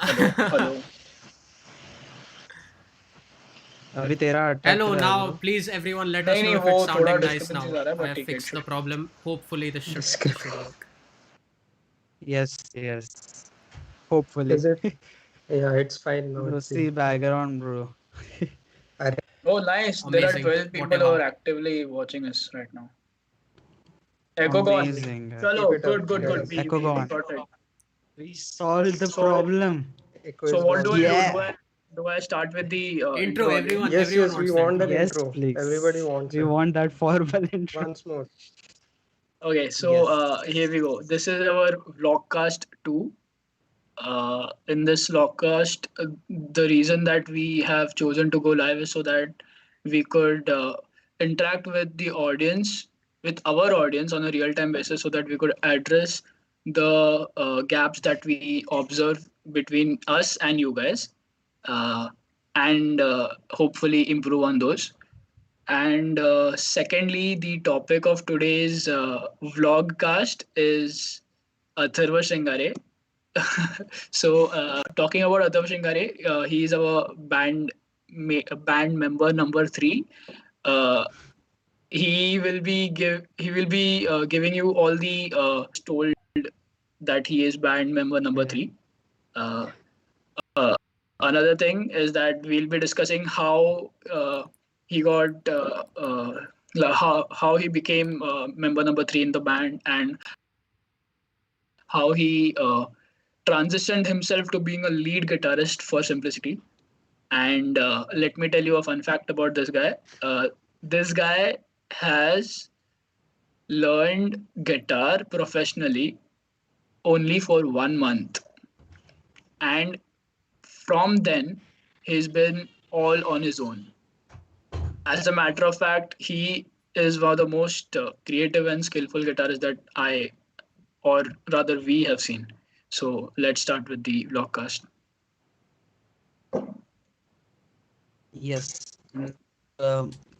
Hello. अभी तेरा अटक Hello, रहा है now bro. please everyone let us नहीं know नहीं if वो it's थोड़ा sounding nice डिस्टर्बेंसेस now. आ रहा है I बट have ठीक है fixed the problem. Hopefully this should work. Yes, yes. Hopefully. Is it? Yeah, it's fine now. It Dosi seems. background, bro. Oh nice. There are Amazing. 12 people who Whatever. are actively watching us right now. Echo gone. Amazing. Chalo, Keep it up, good. guys. Echo We gone. got it. We solved the So problem. Echo so is what do gone. I do? Yeah. Do I start with the Intro, intro again? everyone Yes, everyone yes, we wants the want intro. that Yes, intro. please. Everybody wants We it. want that formal intro. Once more. Okay, so Yes. here we go. This is our vlogcast 2. In this vlogcast, the reason that we have chosen to go live is so that we could interact with the audience, with our audience on a real time basis, so that we could address the gaps that we observe between us and you guys, uh, and hopefully improve on those. And secondly, the topic of today's vlogcast is Atharva Shingare. So, talking about Atharv Shingare, he is our band member number 3. Uh, he will be giving you all the told that he is band member number 3. Uh, Another thing is that we'll be discussing how he got how he became member number 3 in the band, and how he transitioned himself to being a lead guitarist for simplicity. And let me tell you a fun fact about this guy. This guy has learned guitar professionally only for 1 month, and from then he's been all on his own. As a matter of fact, he is one of the most creative and skillful guitarists that I, or rather we, have seen. So let's start with the vlogcast. Yes.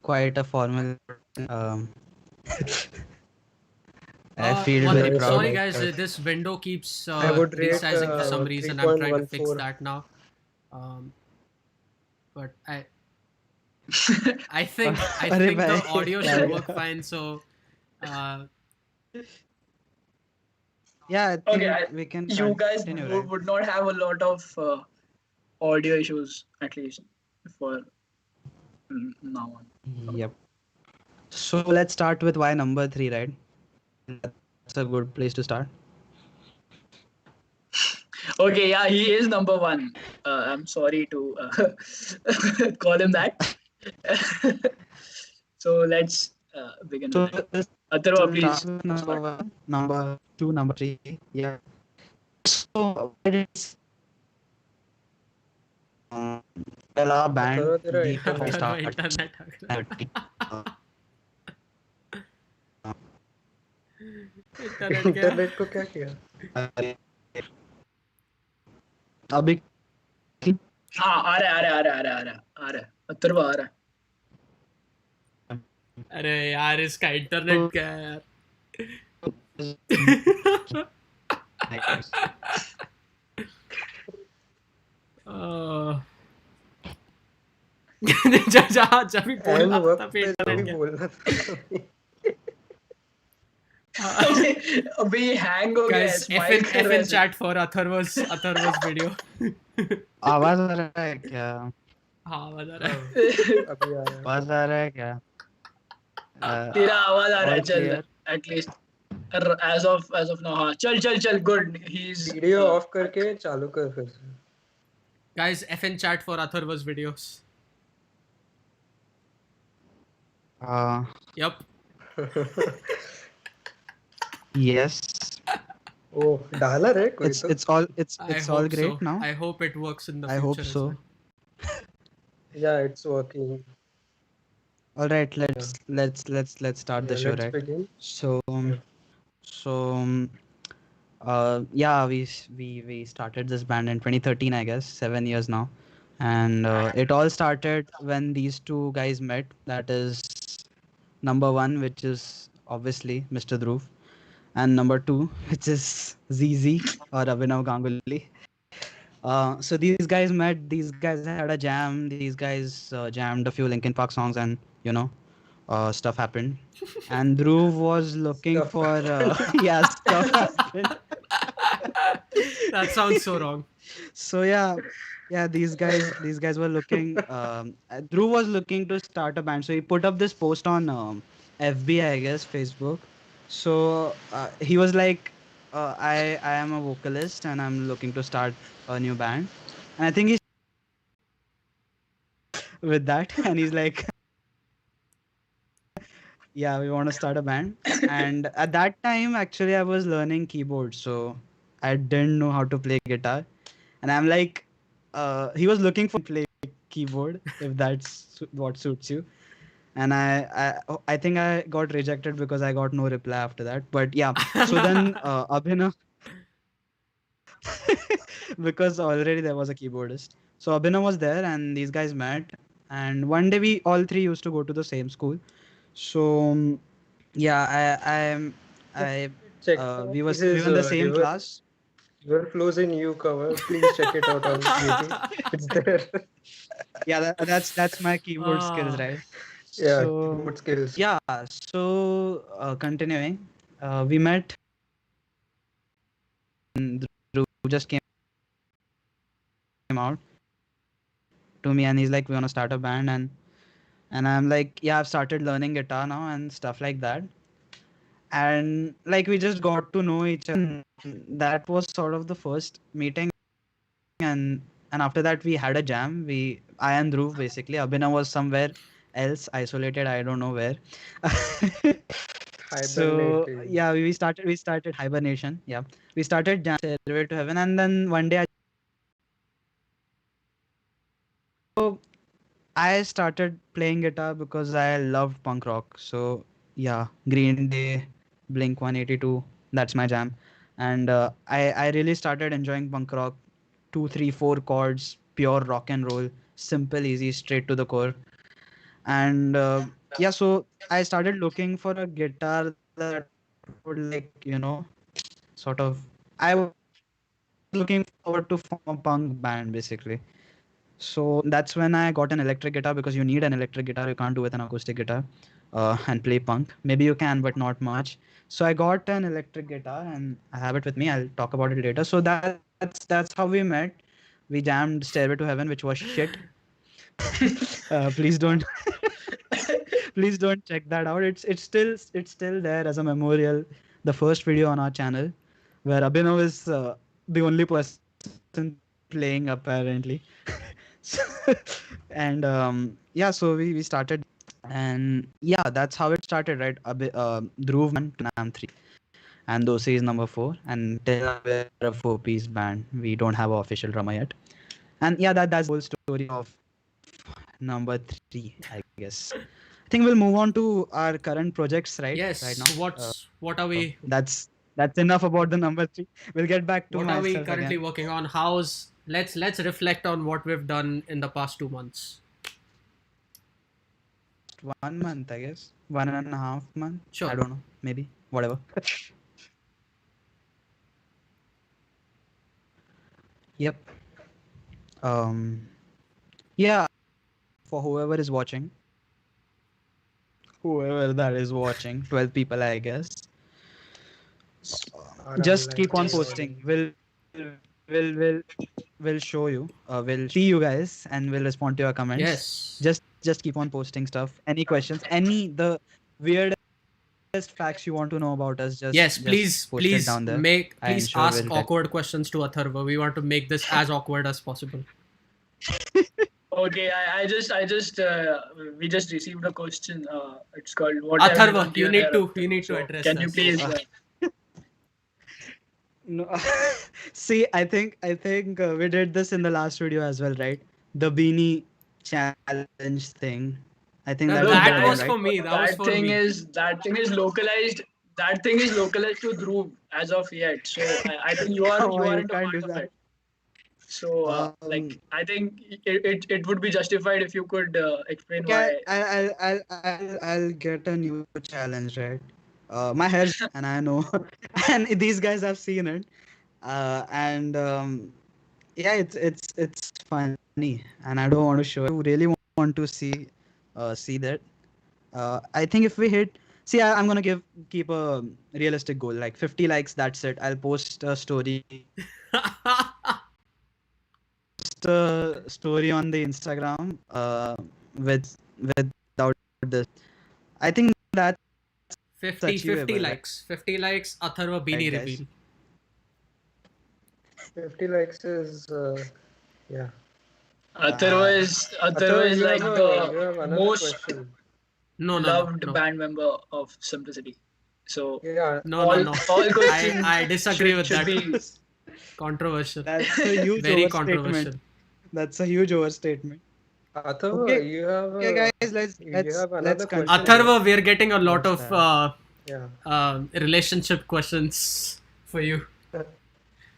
Quite a formal. Um, I feel One very thing. Nice, proud. Sorry nice, guys, nice. this window keeps I would rate resizing for some reason. I'm trying to fix 3.14. that now. But I think अरे the भाई, audio should work fine. So yeah, I Okay, think we can you guys continue, right? would not have a lot of audio issues, at least for now on. Yep. So let's start with why number 3, right? That's a good place to start. Okay, yeah, he is number 1. I'm sorry to call him that. So let's begin So with it. let's Atharva, start please with number start. 1, number 2, number 3. Yeah. So why did well, our band Atharva, तेरा the internet. Atharva start internet. Internet क्या? Internet को क्या किया? अभी हाँ, आ रहा है अथर्वा आ रहा है. अरे यार इसका इंटरनेट क्या है यार? जब भी बोल एंड रहा था वक्त तब पे इंटरनेट भी क्या? बोलना था. अभी हैंग हो गया है, Guys, स्माइल कर रहा FN है. chat for Atharva's video. आवाज आ रहा है क्या? हाँ बता रहा है. अभी आ रहा है. आवाज आ रहा है क्या? तेरा आवाज आ रहा है. All चल clear. At least as of now. हाँ, चल गुड. He's वीडियो ऑफ करके चालू कर फिर से. Guys, FN chat for Atharva's videos. Yup. Yes. ओह डाला रे कोई तो. It's all I it's all hope great so. now. I hope it works in the I future hope as so. well. Yeah, it's working. All right, let's start the show, Let's right? begin. So yeah, we started this band in 2013, I guess, 7 years now. And it all started when these two guys met. That is number 1, which is obviously Mr. Dhruv, and number 2, which is ZZ or Abhinav Ganguly. So these guys met. These guys had a jam. These guys jammed a few Linkin Park songs, and stuff happened. And Dhruv was looking Stuff for happened. yeah, stuff happened. That sounds so wrong. So yeah, these guys were looking. Dhruv was looking to start a band, so he put up this post on FB, I guess, Facebook. So he was like, I am a vocalist and I'm looking to start a new band, and I think he's with that, and he's like, yeah, we want to start a band. And at that time, actually, I was learning keyboard, so I didn't know how to play guitar. And I'm like, he was looking for play keyboard if that's what suits you. And I think I got rejected because I got no reply after that. But yeah, so then Abhinav, because already there was a keyboardist. So Abhinav was there, and these guys met. And one day we all three used to go to the same school. So yeah, I Check we were in the his same class. river flows in you cover. Please check it out on YouTube. It's there. Yeah, that's my keyboard skills, Ah. right? Yeah, So keyboard skills. yeah, so continuing, we met. And Dhruv just came out to me, and he's like, "We want to start a band," and I'm like, "Yeah, I've started learning guitar now and stuff like that." And like we just got to know each other. That was sort of the first meeting, and after that we had a jam. I and Dhruv basically. Abhinav was somewhere else, isolated. I don't know where. So Hibernating. yeah, we started hibernation. Yeah, we started jam Stairway to Heaven, and then one day I started playing guitar because I loved punk rock. So yeah, Green Day, Blink 182, that's my jam. And I really started enjoying punk rock. Two, three, four chords, pure rock and roll, simple, easy, straight to the core. And yeah, so I started looking for a guitar that would, like, sort of. I was looking forward to form a punk band basically. So that's when I got an electric guitar, because you need an electric guitar. You can't do with an acoustic guitar and play punk. Maybe you can, but not much. So I got an electric guitar and I have it with me. I'll talk about it later. So that's how we met. We jammed Stairway to Heaven, which was shit. Please don't please don't check that out. It's still there as a memorial. The first video on our channel where Abhinav is the only person playing apparently. So, and yeah, so we started, and yeah, that's how it started, right? Dhruv one, and I'm three, and Dosi is number four, and till now we're a four-piece band. We don't have an official drummer yet, and yeah, that's the whole story of number three, I guess. I think we'll move on to our current projects, right Yes. now. What are we That's enough about the number three. We'll get back to what are we myself currently again. working on? How's let's reflect on what we've done in the past 2 months. 1 month, I guess. 1.5 month. I Sure. don't know. Maybe. Whatever. Yep. Um. Yeah. For whoever is watching, whoever that is watching, 12 people, I guess. Are Just online keep on and posting. loading. We'll show you. We'll see you guys and we'll respond to your comments. Yes. Just keep on posting stuff. Any questions? Any the weirdest facts you want to know about us? Yes, Just post it down there. I'm please sure ask we'll tell. awkward questions to Atharva. We want to make this as awkward as possible. Okay, we just received a question. It's called what have you done Atharva, to your hair? you need to So address can you this. please? No. See, I think we did this in the last video as well, right? The beanie challenge thing. I think No, that No, was the that one, was right? for me. That was for me. that thing is localized. That thing is localized to Dhruv as of yet. So I think you are Come you on, you aren't a can't part do of that. it. So I think it would be justified if you could explain Okay, why. I'll get a new challenge, right? My hair's and I know, and these guys have seen it, and Yeah, it's funny, and I don't want to show. You really want to see that. I think if we hit, see, I'm gonna keep a realistic goal, like 50 likes. That's it. I'll post a story, on the Instagram, without this. I think that's 50 achievable, right, likes. 50 likes, Atharva Beanie guys? reveal. 50 likes is yeah. Atharva Uh, is You like have the you have another most question. loved No. band member of Simplicity. So Yeah, all questions I disagree with should that. be. Controversial. that's a huge Very overstatement. controversial. That's a huge overstatement. Atharva, Okay, okay, guys, you have let's another question, continue. right? Atharva, we're getting a lot What's of that? Yeah. relationship questions for you.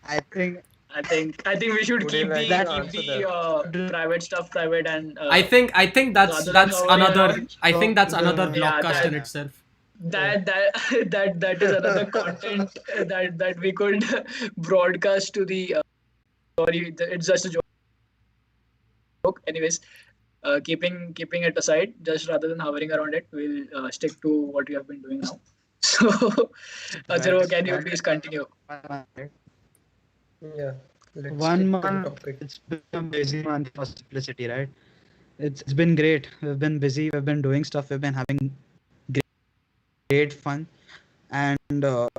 I think I think we should Would you keep like the to that keep answer the that? private stuff private and I think rather than that's hovering another around. I think that's another the Yeah, vlogcast in that itself. that is another content that we could broadcast to the. Sorry, it's just a joke. Anyways, keeping it aside, just rather than hovering around it, we'll stick to what we have been doing now. So, Atharva, that's can you please continue? 1 month. Yeah. Let's One stick to the month. topic. It's been a busy month for Simplicity, right? It's been great. We've been busy. We've been doing stuff. We've been having great fun. And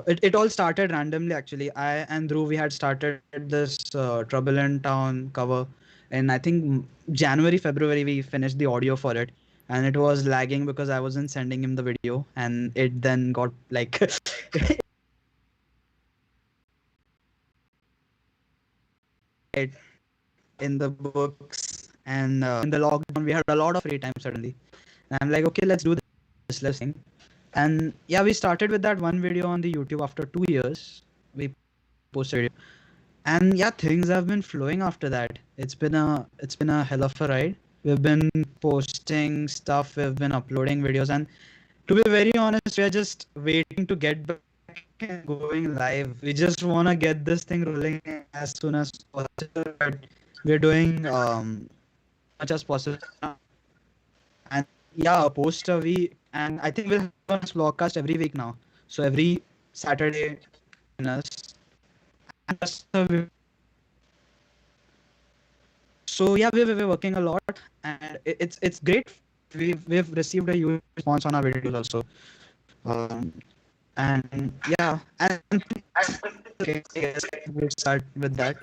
it all started randomly, actually. I and Dhruv, we had started this Trouble in Town cover, and I think January, February, we finished the audio for it, and it was lagging because I wasn't sending him the video, and it then got like it in the books, and in the lockdown we had a lot of free time suddenly, and I'm like, okay, let's do this, let's sing. And yeah, we started with that one video on the YouTube. After 2 years we posted it, and yeah, things have been flowing after that. It's been a hell of a ride. We've been posting stuff, we've been uploading videos, and to be very honest, we are just waiting to get back and going live. We just want to get this thing rolling as soon as possible, but we're doing much as possible now. And yeah, post a week, and I think we'll have a vlogcast every week now. So every Saturday, in us. And so yeah, we're working a lot, and it's great. We've received a huge response on our videos also. Um, and yeah, and okay, I guess we'll start with that.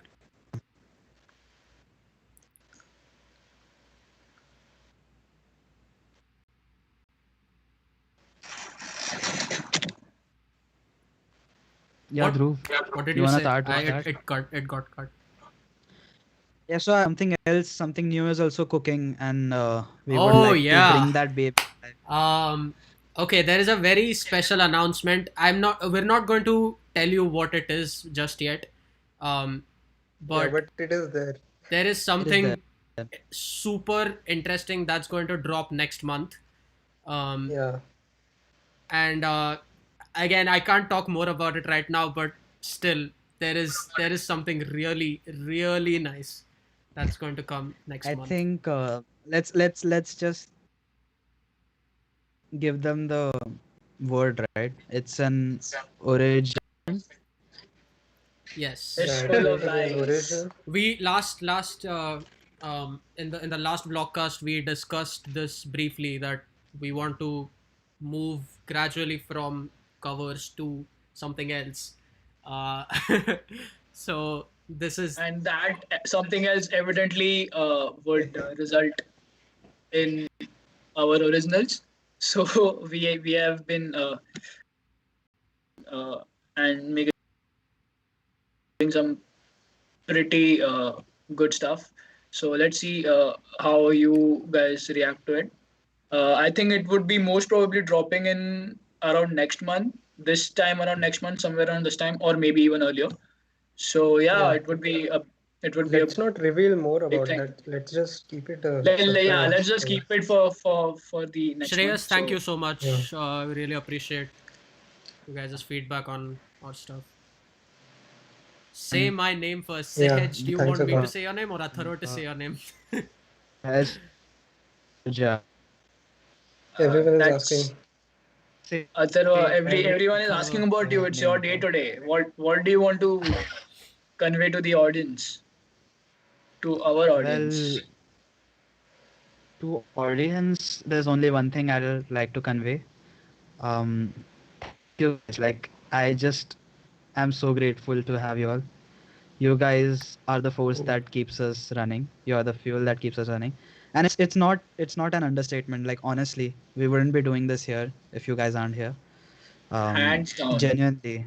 Yeah, What Dhruv, what did you you wanna say? start with that? It got cut. Yeah, so something else, something new is also cooking, and we would Oh like to yeah. bring that babe. Okay, there is a very special announcement. We're not going to tell you what it is just yet. Um Yeah, but but it is there. there is It is something there. super interesting that's going to drop next month. Um Yeah. and again, I can't talk more about it right now, but still there is something really nice that's going to come next I month. think let's just give them the word, right? It's an origin. Yes. It's Yeah, it's full going of to be an lies. original. We last in the last vlogcast we discussed this briefly, that we want to move gradually from covers to something else. uh so this is And that something else evidently would result in our originals. So we have been and making some pretty good stuff. So let's see how you guys react to it. I think it would be most probably dropping in around next month. This time around next month, somewhere around this time, or maybe even earlier. So yeah, Yeah. it would be a Let's not reveal more big about thing. that. Let's just keep it a Yeah, let's surprise. just Yeah. keep it for the next month. Shreyas, thank So you so Yeah. much. We really appreciate you guys' feedback on our stuff. say my name first. Yeah, Sehaj, do you thanks want a me to lot. say your name or Atharva to say your name? Sahaj, Everyone is That's asking. Atharva. Everyone is Atharva. asking about you. It's your day today. What do you want to convey to the audience, to our well, audience? to audience, there's only one thing I'd like to convey. Thank you guys. Like, I just am so grateful to have you all. You guys are the force that keeps us running. You are the fuel that keeps us running. And it's not an understatement. Like, honestly, we wouldn't be doing this here if you guys aren't here. Hands down. Genuinely,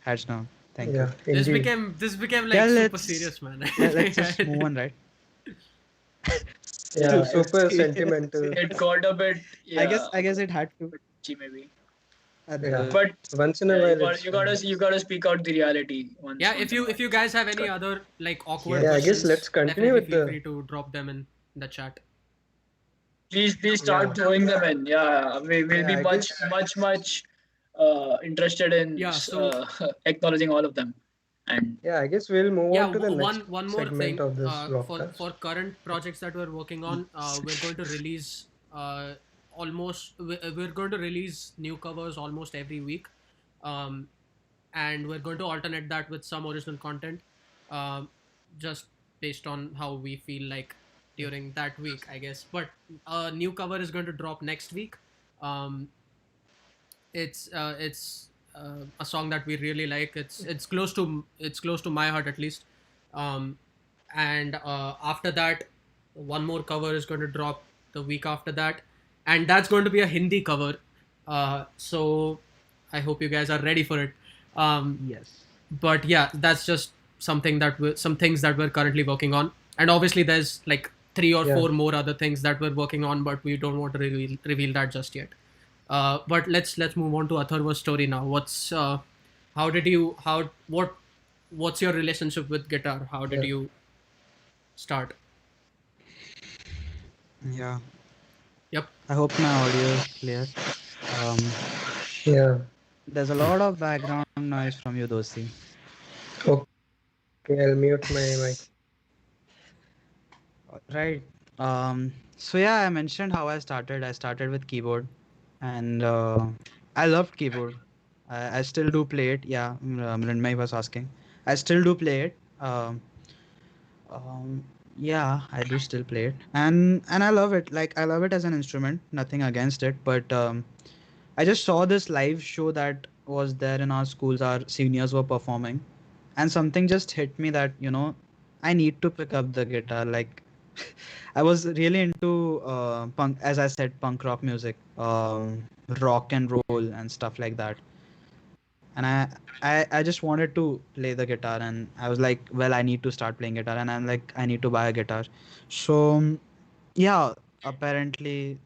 hands down. Thank you. Yeah, indeed. This became Yeah, like super let's serious, man. let's just move on, right? Yeah, super Serious. sentimental. It got a bit, yeah, I guess it had to touchy maybe. at Yeah, the But once in a yeah, while it's you fine. gotta speak out the reality Yeah, once in a if while. you guys have It's any good. other like awkward Yeah, I yes. guess let's questions, continue definitely with feel the. free to drop them in the chat. Please Yeah, start throwing them in. Yeah, we'll yeah, be I guess. much interested in Yeah, so acknowledging all of them. And Yeah, I guess we'll move yeah, on to the next one more segment thing, of this for vlogcast. current projects that we're working on, we're going to release we're going to release new covers almost every week, um, and we're going to alternate that with some original content, um, just based on how we feel like during that week, I guess. But a new cover is going to drop next week. um, it's a song that we really like. It's close to my heart, at least. um and after that, one more cover is going to drop the week after that, and that's going to be a Hindi cover. So I hope you guys are ready for it. Yes. But yeah, that's just some things that we're currently working on, and obviously there's like three or Yeah, four more other things that we're working on, but we don't want to reveal that just yet. But let's move on to Atharva's story now. How did you how what's your relationship with guitar? How did yeah, you start? Yeah. Yep. I hope my audio is clear. Um, yeah. there's a lot of background noise from you, Dosi. Okay, I'll mute my mic. Right. So yeah, I mentioned how I started. I started with keyboard, and I loved keyboard. I still do play it. Yeah, Mrinmay was asking. I still do play it. Um, yeah, I do still play it, and I love it. Like, I love it as an instrument. Nothing against it, but I just saw this live show that was there in our schools. Our seniors were performing, and something just hit me that, I need to pick up the guitar. Like, I was really into punk, as I said, punk rock music, rock and roll, and stuff like that. And I just wanted to play the guitar, and I was like, well, I need to start playing guitar, and I'm like, I need to buy a guitar. So yeah, apparently,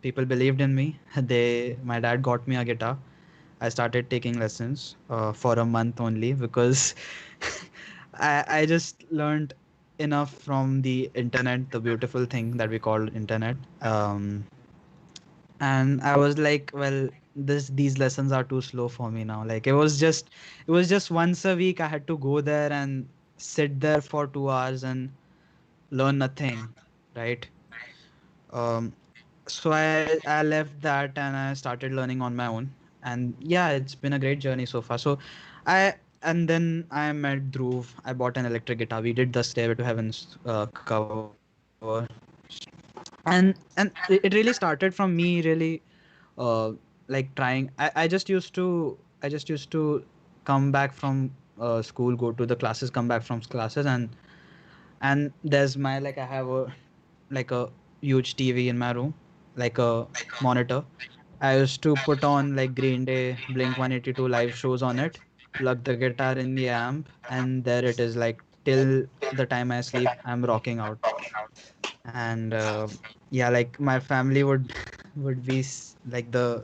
people believed in me. My dad got me a guitar. I started taking lessons for a month only because I just learned enough from the internet, the beautiful thing that we call internet. And I was like, well, these lessons are too slow for me now. Like, it was just once a week I had to go there and sit there for 2 hours and learn nothing, right? Um, so I left that and I started learning on my own. And yeah, it's been a great journey so far. So I and then I met Dhruv. I bought an electric guitar. We did the Stairway to Heaven's cover, and it really started from me really uh like trying. I just used to come back from school, go to the classes, come back from classes, and there's my, like, I have a huge TV in my room, like a monitor. I used to put on like Green Day, Blink 182 live shows on it, plug the guitar in the amp, and there it is. Like, till the time I sleep, I'm rocking out. And yeah, like, my family would would be like the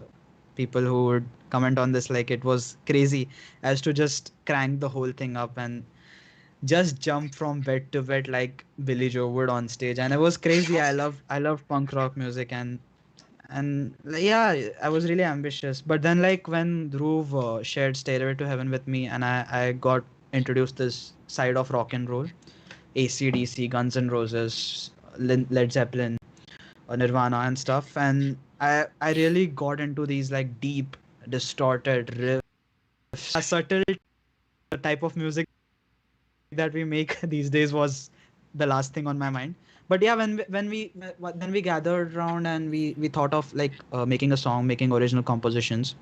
people who would comment on this, like it was crazy. I used to just crank the whole thing up and just jump from bed to bed like Billy Joe would on stage, and it was crazy. I loved punk rock music, and yeah, I was really ambitious. But then, like, when Dhruv shared Stairway to Heaven with me, and I got introduced this side of rock and roll. AC/DC, Guns N' Roses, Led Zeppelin, Nirvana and stuff. And I really got into these like deep, distorted riffs, a subtle type of music that we make these days was the last thing on my mind. But yeah, when we gathered around and we thought of like making a song, making original compositions,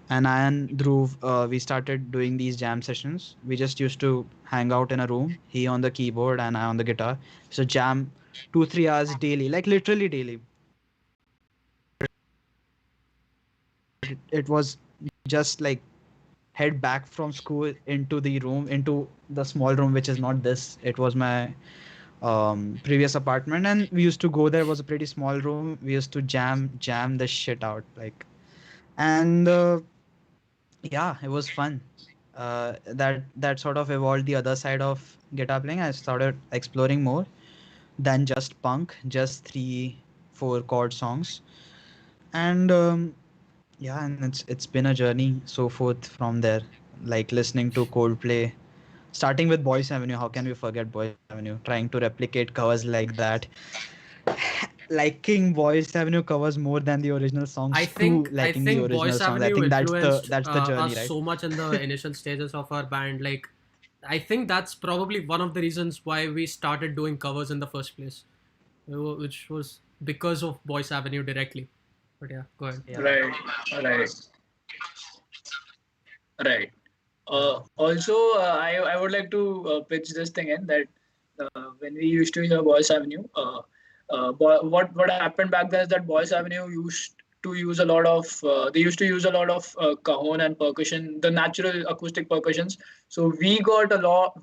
and I and Dhruv, we started doing these jam sessions. We just used to hang out in a room, he on the keyboard and I on the guitar. So jam 2-3 hours daily, like literally daily. It was just like head back from school into the room, into the small room, which is not this. It was my previous apartment, and we used to go there. It was a pretty small room. We used to jam the shit out, like, and yeah, it was fun. That sort of evolved the other side of guitar playing. I started exploring more than just punk, just 3-4 chord songs, and yeah, and it's been a journey so forth from there. Like listening to Coldplay, starting with Boys Avenue. How can we forget Boys Avenue? Trying to replicate covers like that, liking Boys Avenue covers more than the original songs. I Liking the think original Boys songs. I Avenue think influenced that's the journey, us right? so much in the initial stages of our band. Like, I think that's probably one of the reasons why we started doing covers in the first place, which was because of Boys Avenue directly. But yeah, go ahead. Yeah. Right. Right. Also, I would like to pitch this thing in that when we used to hear Boys Avenue, what happened back then is that Boys Avenue used to use a lot of they used to use a lot of cajon and percussion, the natural acoustic percussions. So we got a lot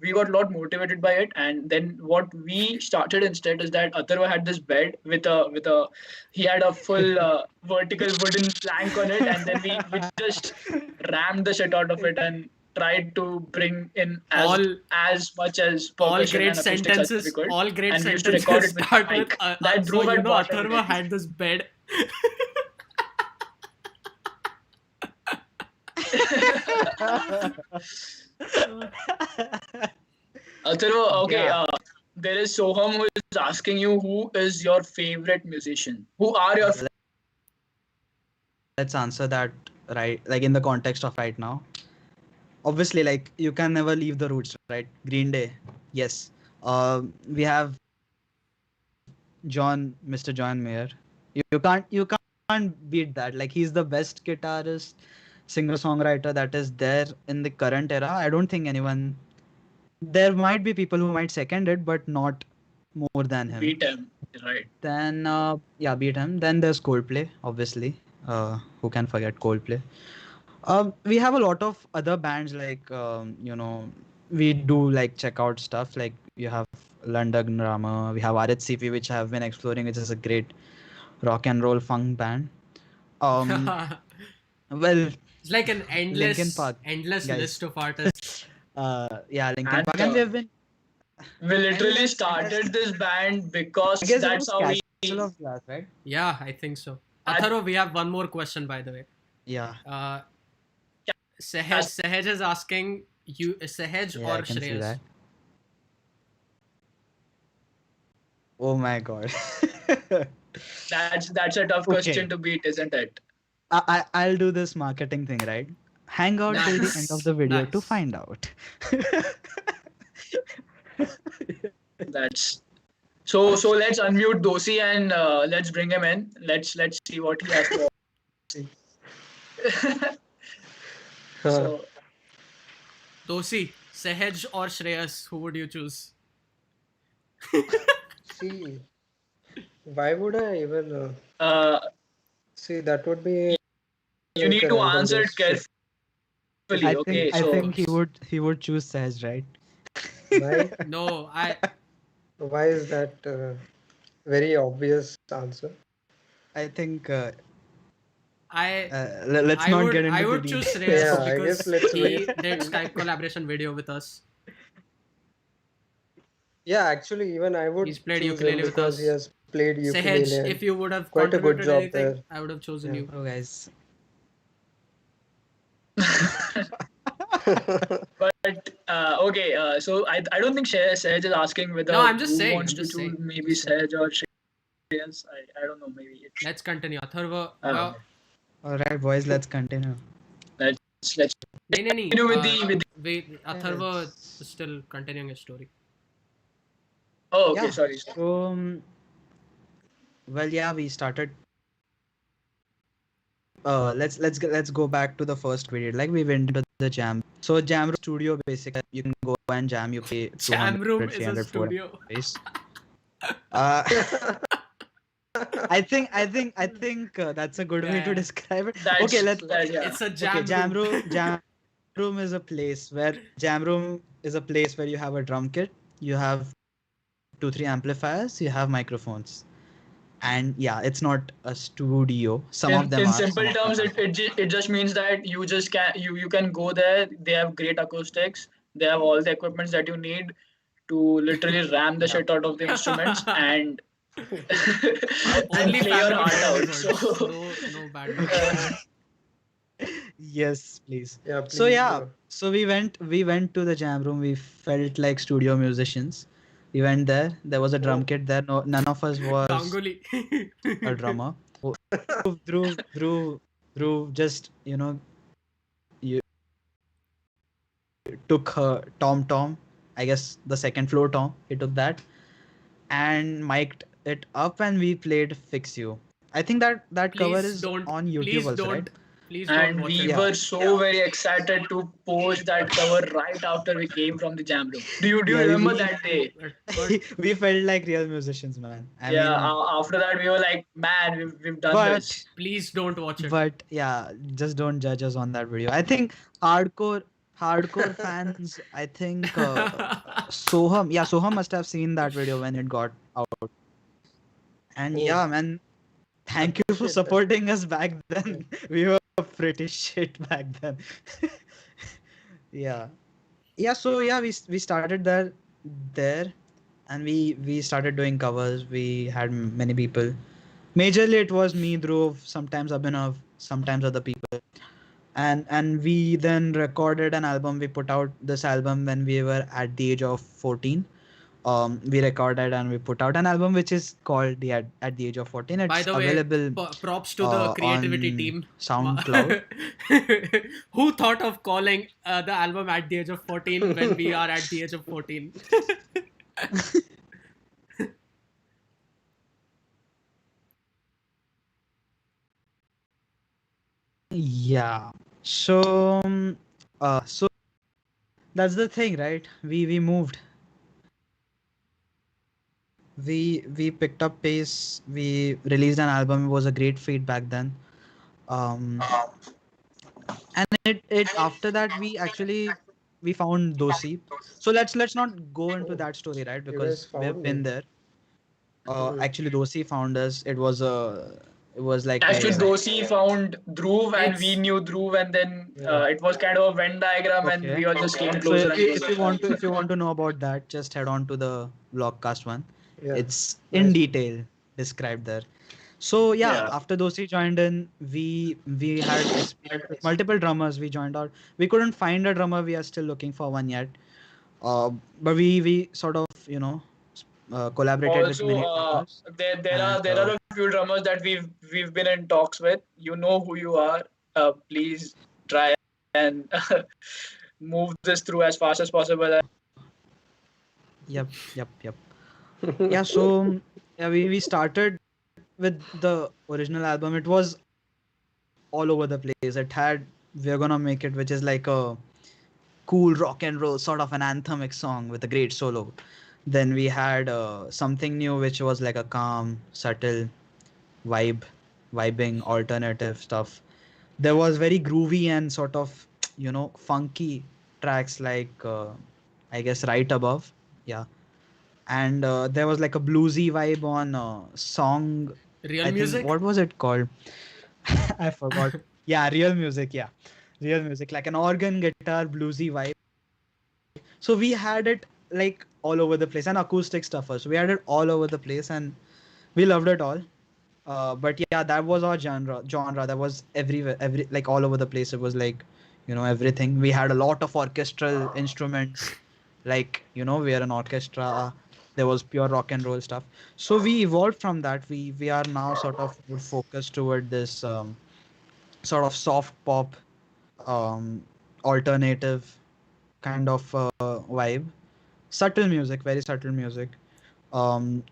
motivated by it, and then what we started instead is that Atharva had this bed with a he had a full vertical wooden plank on it, and then we just rammed the shit out of it and tried to bring in as much as percussion and acoustics as we could. All great And we used to record sentences it with start a with mic that so Dhruv had bought every Atharva day. had this bed. Atharva, okay, Yeah. there is Soham who is asking you who is your favorite musician? Who are your Let's answer that right, like in the context of right now. Obviously, like you can never leave the roots, right? Green Day, yes. We have Mr. John Mayer. You can't beat that. Like he's the best guitarist, singer-songwriter that is there in the current era. I don't think anyone. There might be people who might second it, but not more than him. beat him? Right. Then yeah, beat him. Then there's Coldplay, obviously. Who can forget Coldplay? We have a lot of other bands like we do like check out stuff like you have London Grammar, we have RHCP, which I have been exploring, which is a great rock and roll funk band. Well, It's like an Linkin Park, endless guys. list of artists. yeah, Linkin And, Park, and we have been. We literally guess- started this band because I guess it that's was how we. Castle of Glass, right? Yeah, I think so. And- Atharva, we have one more question, by the way. Yeah, Sahej is asking you, Sahej yeah, or I can see Shreyas? that. Oh my god. That's a tough question to beat, isn't it? I'll do this marketing thing, right? Hang out till the end of the video to Nice. find out. That's so. So let's unmute Dosi and let's bring him in. Let's see what he has to offer. So Dosi, Sahej or Shreyas, who would you choose? See, why would I even see? That would be you need like a to random answer it guess. carefully. Okay, I so think he would choose Sahaj, right? Why? No, Why is that very obvious answer? I think I let's I not would get into I the would choose details. Shreyas Yeah, I because guess let's he wait. did Skype collaboration video with us. Yeah, actually, even I would He's played choose him ukulele with because he us. has played ukulele Sahej, and if you would have quite a good contributed job anything, there. I would have chosen Yeah. you. Oh guys, but Okay. So I don't think Sahaj is asking whether No, I'm just who saying. wants I'm to just choose, saying. maybe Sahaj or Shreyas. I don't know. Maybe it's. Let's continue. Atharva. Alright, boys, let's continue. Let's No. continue with the. Wait, Atharva Yes. is still continuing his story. Oh, okay. Yeah. Sorry. So, well, yeah, we started. Let's go back to the first we did. Like we went into the jam. So jam studio basically you can go and jam. You pay Jam 200, room is a 300, studio. 400. Uh, I think that's a good way to Yeah. describe it. That's, Okay, let's. yeah. It's a Okay, jam room. jam room is a place where you have a drum kit, you have 2-3 amplifiers, you have microphones, and yeah, it's not a studio. Some of them In are. Some simple of them terms, are. it just means that you just you can go there. They have great acoustics. They have all the equipments that you need to literally ram the Yeah. shit out of the instruments and and Only play your family heart friendly out. words. So No bad words. uh, Yes, please. Yeah, So please. yeah, so we went to the jam room. We felt like studio musicians. We went there. There was a drum kit there. No, none of us was Ganguly. a drummer. Dhruv just you took her tom, I guess the second floor tom. He took that and mic'd it up, and we played "Fix You." I think that cover Please is don't. on YouTube Please also, right? don't. Please don't and watch we it. Yeah. were so very excited to post that cover right after we came from the jam room. Do you Yeah, remember that day? But we felt like real musicians, man. I Yeah. mean, After that, we were like, man, we've done but this. please don't watch it. but yeah, just don't judge us on that video. I think hardcore fans, I think Soham must have seen that video when it got out. And yeah, man, thank you for supporting us back then. We were pretty shit back then. Yeah. Yeah, so yeah, we started there, and we started doing covers. We had many people. Majorly it was me, Dhruv, sometimes Abhinav, sometimes other people. And we then recorded an album. We put out this album when we were at the age of 14. We recorded and we put out an album which is called at the age of 14. By It's the way, available props to the creativity on team. SoundCloud. Who thought of calling the album at the age of 14 when we are at the age of 14? Yeah. So so that's the thing, right? We moved. We picked up pace. We released an album. It was a great feat back then. Um and it after that we found Dosi. So let's not go into that story, right? You guys Because we've found been me. there. Actually Dosi found us. It was like Actually, a Dosi found Dhruv, and we It's knew Dhruv, and then Yeah. it was kind of a Venn diagram, and okay. we all just came So closer if and you if you want to closer. if you want to know about that, just head on to the vlogcast one. Yeah. It's in Nice. detail described there. So yeah, Yeah. after Dosi joined in, we had experience with multiple drummers. We joined out. We couldn't find a drummer. We are still looking for one yet. But we sort of collaborated with Also, many drummers, there are a few drummers that we've been in talks with. You know who you are. Please try and move this through as fast as possible. yep. Yeah, so yeah, we started with the original album. It was all over the place. It had "We're Gonna Make It," which is like a cool rock and roll sort of an anthemic song with a great solo. Then we had something new, which was like a calm, subtle vibe, vibing alternative stuff. There was very groovy and sort of funky tracks like I guess Right Above, yeah. And there was like a bluesy vibe on song. real I think music. what was it called? I forgot. Yeah, real music. Yeah, real music, like an organ guitar bluesy vibe. So we had it like all over the place, and acoustic stuff also. We had it all over the place, and we loved it all. But yeah, that was our genre. That was everywhere, like all over the place. It was like everything. We had a lot of orchestral instruments, like we are an orchestra. There was pure rock and roll stuff. So we evolved from that. We are now sort of more focused toward this sort of soft pop, um, alternative kind of vibe, subtle music, very subtle music. And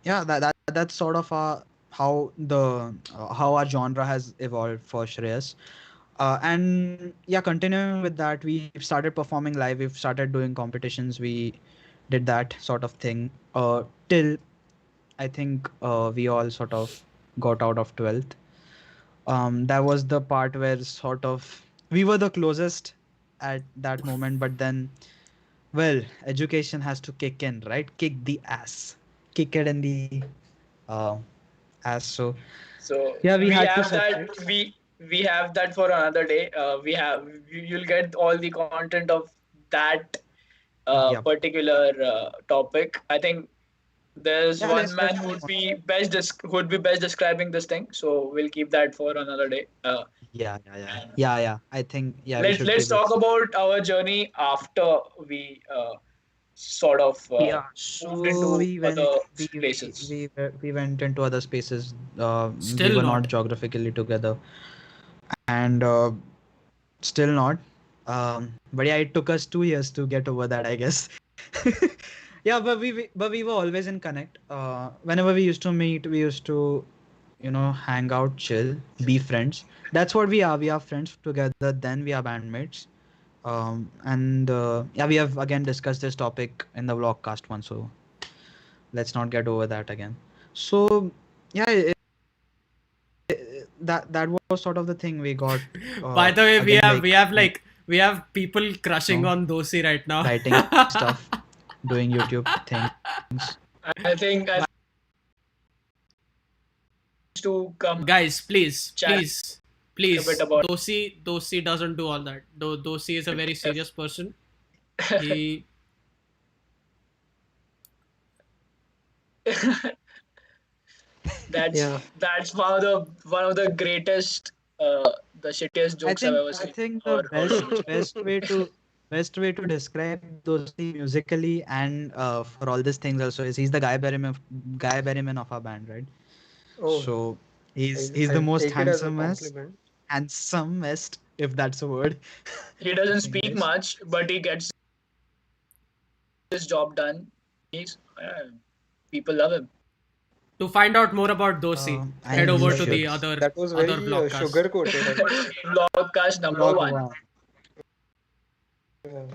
yeah, that's sort of how our genre has evolved for Shreyas. And yeah, continuing with that, we started performing live. We've started doing competitions. We did that sort of thing till I think we all sort of got out of 12th. That was the part where sort of we were the closest at that moment, but then, well, education has to kick in, right? Kick the ass, kick it in the uh, ass. So Yeah, we we had to have that. separate. We have that for another day. You'll get all the content of that Yep. particular topic. I think there's Yeah, one let's man who move would on. be who'd be best describing this thing. So we'll keep that for another day. Yeah. I think yeah, we should Let's keep it. talk about our journey after we sort of Yeah. moved So into we went other we places. we we went into other spaces. We Still were not not. geographically together, and still not. But yeah, it took us 2 years to get over that, I guess. Yeah, but we were always in connect. Whenever we used to meet, we used to hang out, chill, be friends. That's what we are. We are friends together. Then we are bandmates. And yeah, we have again discussed this topic in the vlogcast one, so let's not get over that again. So yeah, that was sort of the thing we got. By the way, Again, we have people crushing know, on Dosi right now. writing stuff, doing YouTube things. I to come Guys, please, chat a bit about. Dosi doesn't do all that. Dosi is a very serious person. He Yeah. That's one of the greatest the shittiest I jokes I've think ever I seen think the or heard on this. best way to describe Dosi musically and for all these things also is he's the Guy Berryman of our band, right? Oh, So he's the I'll most take it as a handsomest, compliment. if that's a word. He doesn't In speak English. much, but he gets his job done. He's people love him. To find out more about Dosi, I head mean, you over to the should. other That was other very vlogcast. sugar coated. Vlogcast number Vlog one. one. Yeah.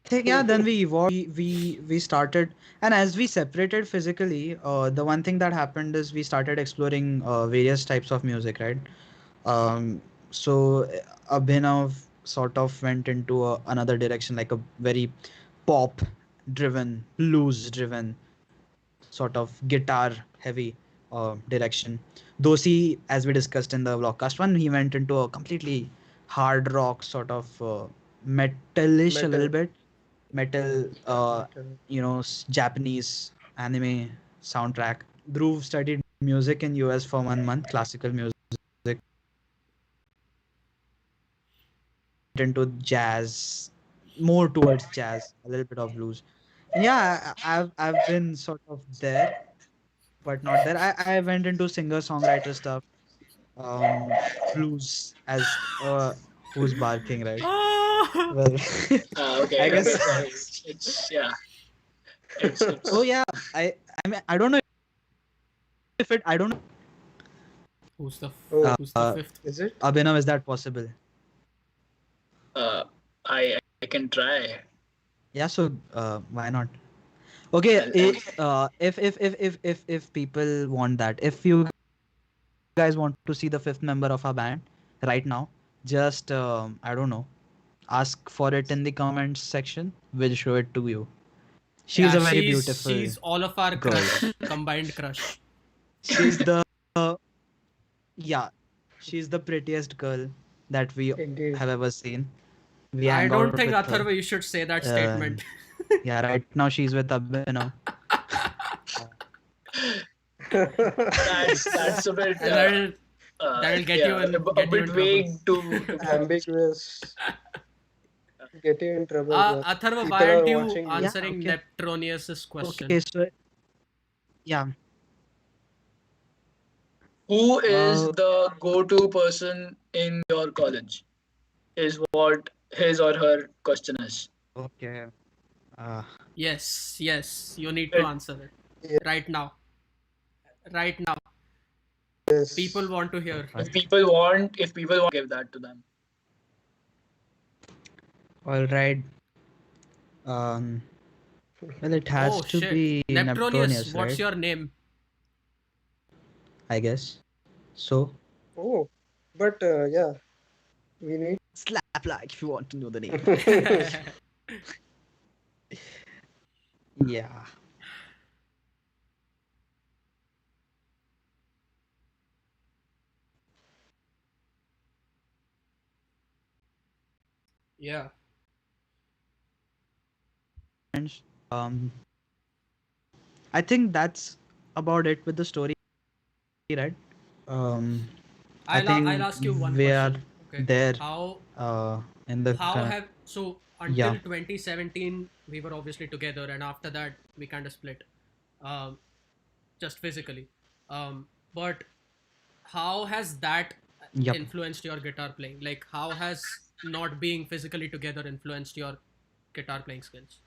Think yeah, then we evolved. We started, and as we separated physically, the one thing that happened is we started exploring various types of music, right? So Abhinav sort of went into another direction, like a very pop driven, blues driven, sort of guitar heavy direction. Dosi, as we discussed in the vlogcast one, he went into a completely hard rock sort of metalish a little Metal. bit metal, Metal. Japanese anime soundtrack. Dhruv studied music in US for 1 month, classical music, into jazz, more towards jazz, a little bit of blues. And yeah, I've been sort of there, but not there. I went into singer songwriter stuff, um, blues as who's barking, right? Ah! Well, Okay, I okay, guess. sorry. It's yeah. Oh It's yeah, I mean I don't know if it I don't know. Oh, Who's the fifth? is it? Abhinav, is that possible? uh I can try. Yeah, so why not? Okay, I'll- if people want that, if you guys want to see the fifth member of our band right now, just I don't know, ask for it in the comments section. We'll show it to you. She's Yeah, a very beautiful she's all of our girl. crush, combined crush. She's the yeah, she's the prettiest girl that we Indeed. have ever seen. We I hang don't out think with her. Atharva you should say that Uh, statement. yeah, right now she's with Abhinav. that's a bit And that'll get you in a bit vague to Ambiguous. Get you in trouble, but Atharva, why people aren't are you watching you. Yeah, answering okay. Neptronius's question? Okay, so yeah. who is Uh, the go-to person in your college? Is what his or her question is. okay. Uh, Yes, yes, you need to It, answer it right now. Right now, people Yes. want to hear. if people want, give that to them. all right. Um, well, it has Oh to shit, be Neptronius, Neptunius, what's right? your name? I guess. So, Oh, but yeah, we need. slap like if you want to know the name. Yeah. Yeah. And um, I think that's about it with the story, right? Um, I I'll think ask you one we are question. Okay. there How in the how have so yeah. until 2017 we were obviously together, and after that we kind of split, um, just physically. But how has that Yep. influenced your guitar playing? Like, how has not being physically together influenced your guitar playing skills?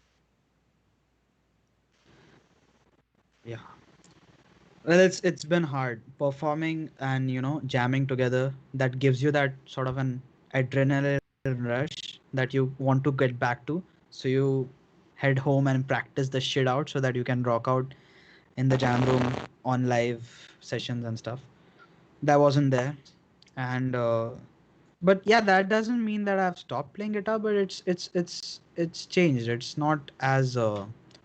Yeah. Well, it's been hard performing and jamming together. That gives you that sort of an adrenaline rush that you want to get back to. So you head home and practice the shit out so that you can rock out in the jam room on live sessions and stuff. That wasn't there, and but yeah, that doesn't mean that I've stopped playing guitar. But it's changed. It's not as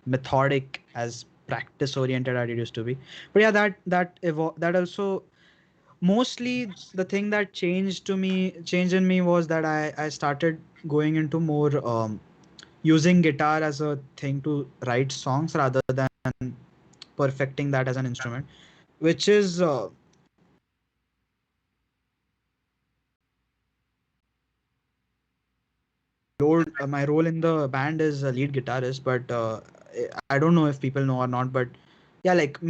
methodic as practice oriented as it used to be. But yeah, that also mostly the thing that changed in me was that I started going into more using guitar as a thing to write songs rather than perfecting that as an instrument, which is my role in the band is a lead guitarist, but I don't know if people know or not, but yeah, like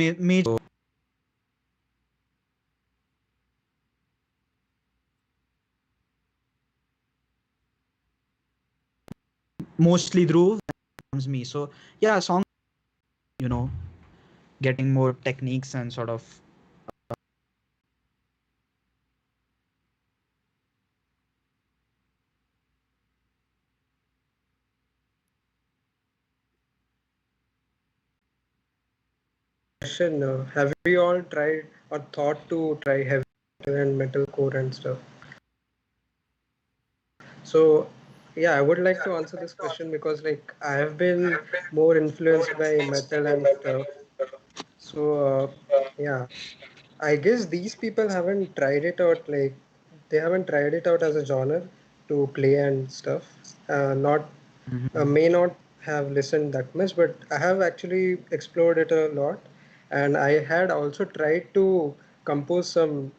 mostly Dhruv comes me. So yeah, song, you know, getting more techniques and sort of Question: have we all tried or thought to try heavy metal and metalcore and stuff? So, yeah, I would like to answer this question because, like, I have been more influenced by metal and stuff. So, yeah, I guess these people haven't tried it out, like, they haven't tried it out as a genre to play and stuff. Not Mhm. may not have listened that much, but I have actually explored it a lot. And I had also tried to compose some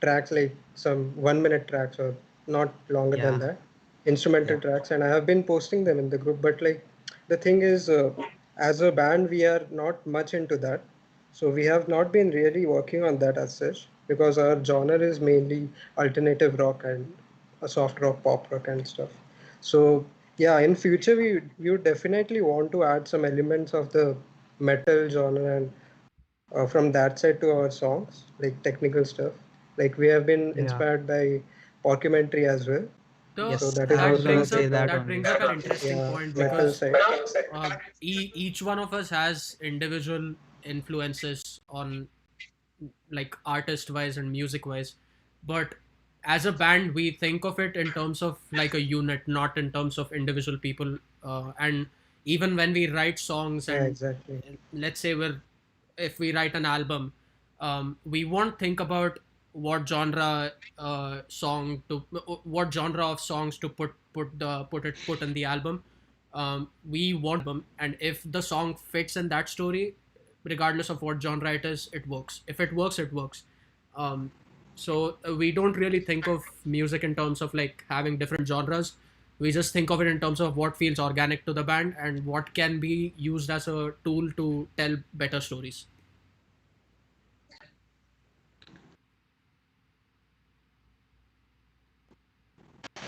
tracks, like some 1 minute tracks or not longer than Yeah, that, instrumental yeah, tracks, and I have been posting them in the group. But like the thing is, as a band, we are not much into that, so we have not been really working on that as such because our genre is mainly alternative rock and a soft rock, pop rock, and stuff. So yeah, in future we would definitely want to add some elements of the metal genre and from that side to our songs, like technical stuff. Like we have been yeah. inspired by documentary as well. The So Yes, that is I was that also gonna brings like say up that that only. brings up an interesting yeah, point, metal because side. each one of us has individual influences on, like, artist wise and music wise, but as a band we think of it in terms of like a unit, not in terms of individual people. And even when we write songs, Yeah, and exactly. let's say if we write an album, we won't think about what genre what genre of songs to put in the album. We want and if the song fits in that story, regardless of what genre it is, it works. If it works, it works. um, So we don't really think of music in terms of like having different genres. We just think of it in terms of what feels organic to the band and what can be used as a tool to tell better stories.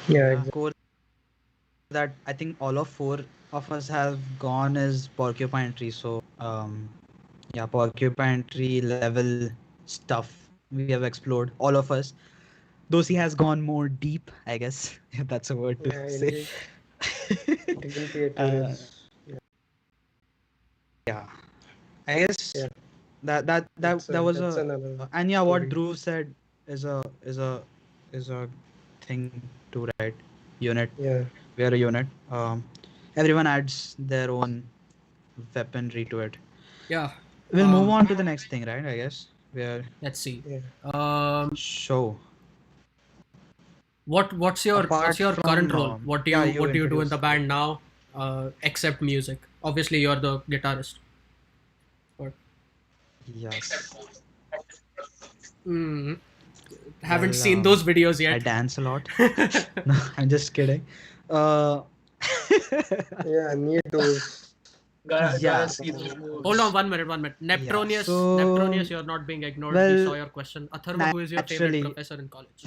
Yeah, Yeah, exactly. core that I think all of four of us have gone is Porcupine Tree. So yeah, Porcupine Tree level stuff we have explored, all of us. Dosi has gone more deep, I guess, if that's a word to Yeah, say. indeed. Dream Theater uh, is, yeah, yeah, I guess yeah. that was That's a another and yeah, what story. Dhruv said is a thing to write. Unit, Yeah. we are a unit. Everyone adds their own weaponry to it. Yeah. We'll move Um, on to the next thing, right? I guess we're let's see. Yeah. show. What's Apart your current from role? yeah, you What do you do in the introduce. band now? Except music. Obviously, you're the guitarist. But Yes. mm, haven't Well, seen those videos I yet. dance a lot. No, I'm just kidding. Uh, Yeah, need those. yeah, Gotta see those Hold on, moves. 1 minute, 1 minute. yeah. Neptronius, So, you're not being ignored. We saw well, your question. Atharva, who is your favorite naturally, professor in college?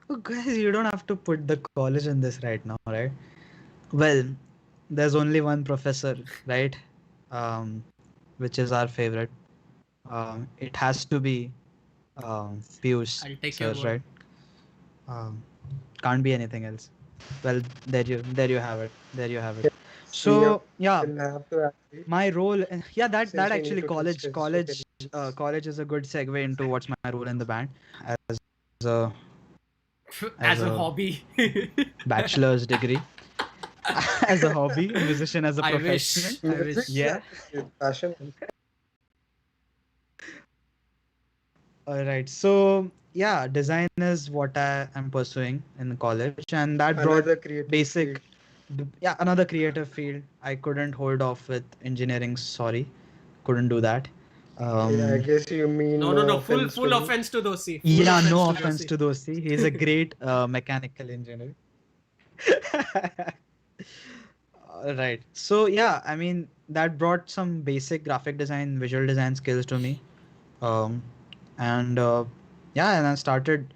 oh, guys, you don't have to put the college in this right now, right? Well, there's only one professor, right? Um, which is our favorite. It has to be Piyush I'll take your sir, word. right? Um, can't be anything else. Well, there you have it. There you have it. Yes, we So yeah, will have to actually, my role, yeah, that since we need actually to test his college is a good segue into what's my role in the band as a as As a a hobby. bachelor's degree, as a hobby, musician as a I profession. wish. I music. wish. Yeah. Yeah, his passion. All right. So yeah, design is what I am pursuing in college, and that brought Another creative basic, field. yeah, another creative field. I couldn't hold off with engineering. Sorry, couldn't do that. Yeah, I Um, guess you mean No, no, no no. offense to Full me. offense to Dosi. Full yeah, offense no to offense Dosi. to Dosi. He's a great mechanical engineer. Right. So yeah, I mean that brought some basic graphic design, visual design skills to me. Um, and yeah, and I started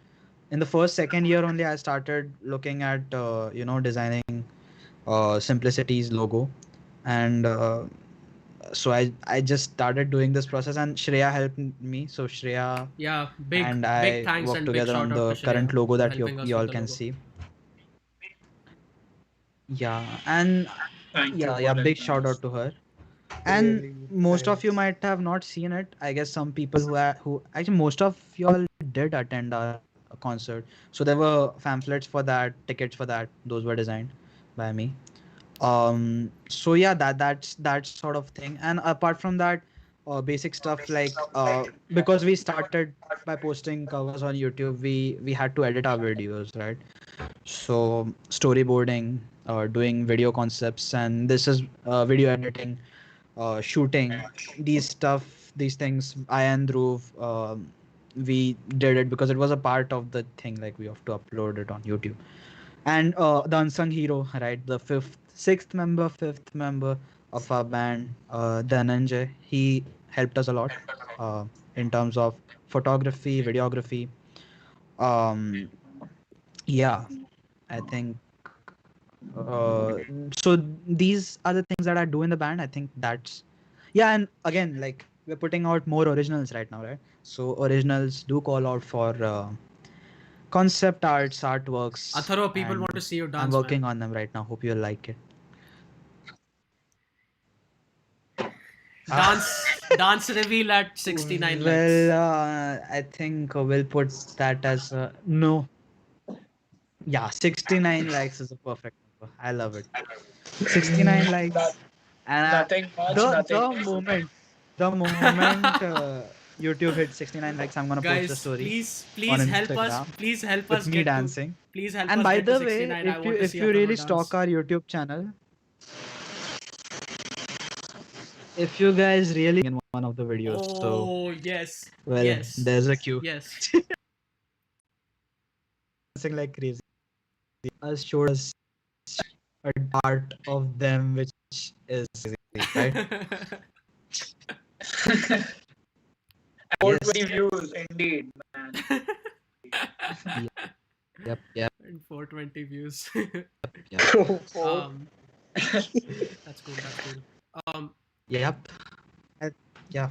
in the first second year only. I started looking at designing Simplicity's logo, and so I just started doing this process, and Shreya helped me. So Shreya Yeah, and big I thanks worked and big together shout on out to the current Shreya logo for that helping us you with all the can logo. see. Yeah, and Thank you yeah, for big helping shout us. out to her. And Really most of you nice. might have not seen it. I guess some people who actually most of y'all did attend our concert. So there were pamphlets for that, tickets for that. Those were designed by me. So yeah, that's that sort of thing. And apart from that, basic stuff like because we started by posting covers on YouTube, we had to edit our videos, right? So storyboarding, doing video concepts, and this is video editing, shooting, these things. I and Dhruv, we did it because it was a part of the thing. Like we have to upload it on YouTube. And the unsung hero, right? The fifth member of our band, Dhananjay. He helped us a lot uh, in terms of photography, videography. Um, yeah, I think uh, so these are the things that I do in the band. I think that's yeah. And again, like we're putting out more originals right now, right? So originals do call out for concept arts, artworks, Atharva, people want and to see you I'm dance, man. working on them right now. Hope you like it. Ah, Dance reveal at 69 well, likes. I think we'll put that as no. Yeah, 69 likes is a perfect number. I love it. 69 That, likes, and nothing much, nothing the less. moment YouTube hit 69 likes, I'm gonna post a Guys, story on please help us. Instagram Please help with us me get to. dancing. Please help And us by get to the way, 69. I want to if see you Atharva really stalk dance. our YouTube channel, if you guys really in one of the videos. So Oh yes. well, Yes. there's a queue. Yes. Something like crazy. Us showed us a part of them which is crazy, right? 420 Yes. views, indeed, man. Yep. And 420 views. Oh, That's cool. That's cool. Yep. Yeah.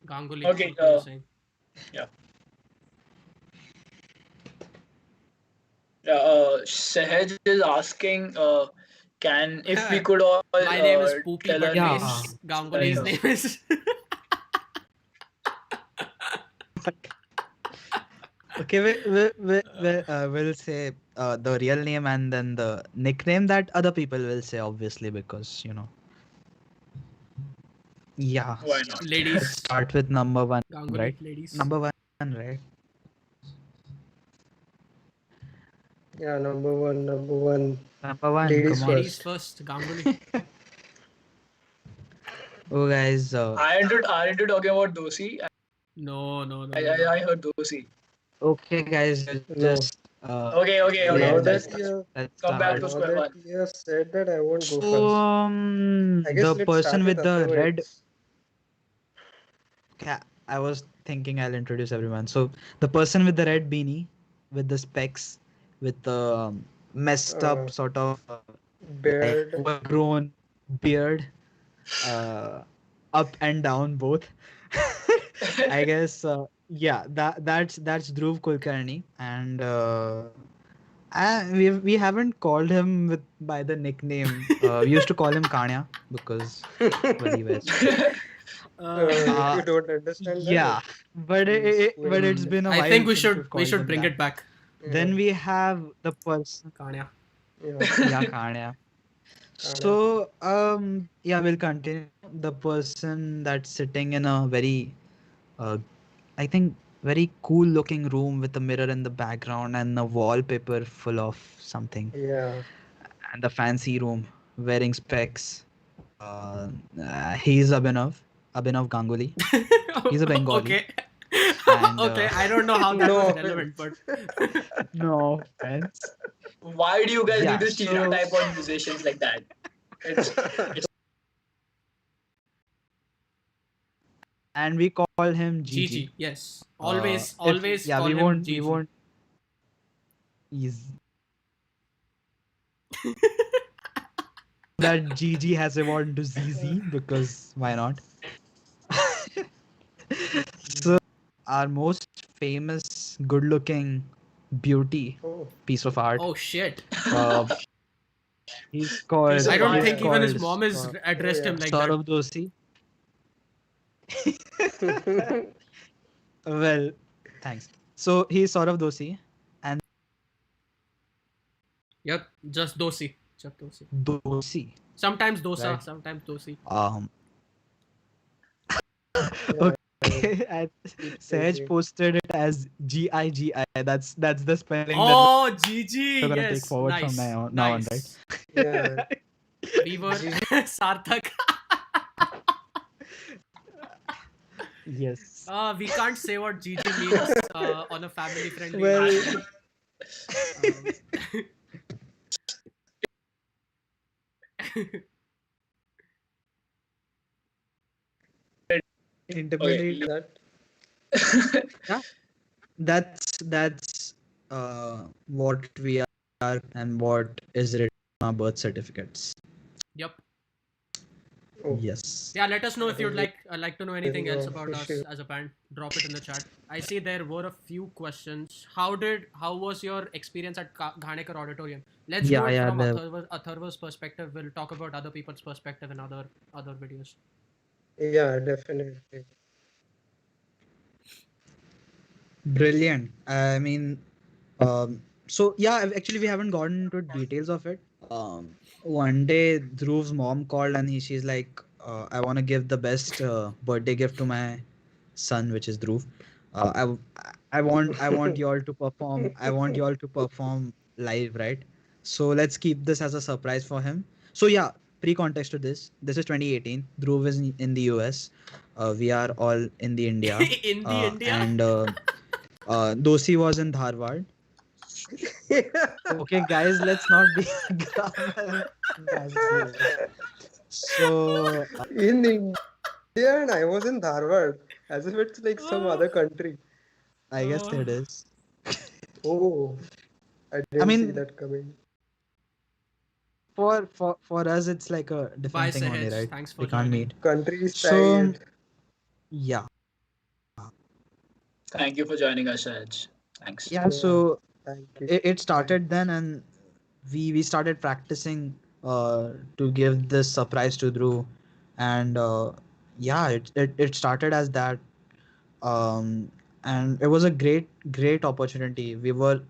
Ganguly, Okay, what were you saying? Sahaj is asking, can if we could all My name is Poopy tell our but Yeah. face. names. Ganguly's Like, name is. Okay, we'll say the real name and then the nickname that other people will say, obviously, because yeah. why not? Let's Ladies. start with number one, Ganguly, right? ladies. Number one, right? yeah, number one. Number one, Ladies come on. Ladies first. first. Ganguly. Oh, guys. Aren't you talking about Dosi? No. I heard Dosi. Okay, guys. No. Just Okay. Now let's that you Come back start. to now square that one. you have said that, I won't go So, first. I guess the let's person start with with the red. Atharv. Okay, I was thinking I'll introduce everyone. So, the person with the red beanie, with the specs, with the messed up sort of like Beard. overgrown beard, up and down both. I guess yeah, that's Dhruv Kulkarni, and we haven't called him by the nickname. We used to call him Kanya because well he wears specs. If you don't understand that, Yeah, but please but it's name. been a I while think we since we've should called him bring that. it back. Then we have the person, Kanya. Yeah. yeah, Kanya. So yeah, we'll continue. The person that's sitting in a very I think very cool looking room with a mirror in the background and a wallpaper full of something, Yeah. and the fancy room wearing specs. He's Abhinav Ganguly. He's a Bengali. Okay. And Okay, I don't know how that No was offense. relevant, but no offense. Why do you guys Yeah, need to so- stereotype on musicians like that? It's And we call him Gigi. Gigi, yes. Uh, Always if- yeah, call we him won't Gigi. we won't. He's that Gigi has evolved to ZZ because why not? So our most famous, good-looking beauty Oh. piece of art. Oh shit. Uh, he's called. Piece of I don't art. think he's even his called, mom is addressed him like that. Saurav Dosi. Well, thanks. So he's Saurav Dosi and Yep, just Dosi. Just Dosi. Dosi. Sometimes dosa, Right. sometimes Dosi. Okay, and Sahaj posted it as Gigi. That's the spelling that Oh, Gigi. we're gonna Yes. take forward Nice. from now on, nice. right? Yeah. We were Gigi. Sarthak. Yes. We can't say what Gigi means on a family friendly Well, interpreted. That. Yeah, that's what we are and what is written on our birth certificates. Yep. Oh. Yes. Yeah, let us know if you'd like to know anything Yeah, else about us official. as a band. Drop it in the chat. I see there were a few questions. How was your experience at Ghanekar Auditorium? Let's Yeah, do it yeah, from the- Atharva's perspective. We'll talk about other people's perspective in other videos. Yeah, definitely. Brilliant. I mean, so yeah, actually we haven't gotten into details of it. One day Dhruv's mom called and she's like, I want to give the best birthday gift to my son, which is Dhruv. I want y'all to perform. I want y'all to perform live, right? So let's keep this as a surprise for him. So yeah, pre-context to this. This is 2018. Dhruv is in the US. We are all in the India. In the India. And Dosi was in Dharwad. Okay, guys, let's not be grammar nationalists. So In India, and I was in Dharwad, as if it's like some other country. I guess it is. Oh, I didn't see mean, that coming. for us, it's like a Bye, different thing only, Sahaj. right? Thanks for We can't joining. meet. Country So side. yeah, Thank you for joining us, Sahaj. Thanks. yeah. So Thank you. it started then, and we started practicing to give this surprise to Dhruv, and yeah, it started as that, and it was a great opportunity. We were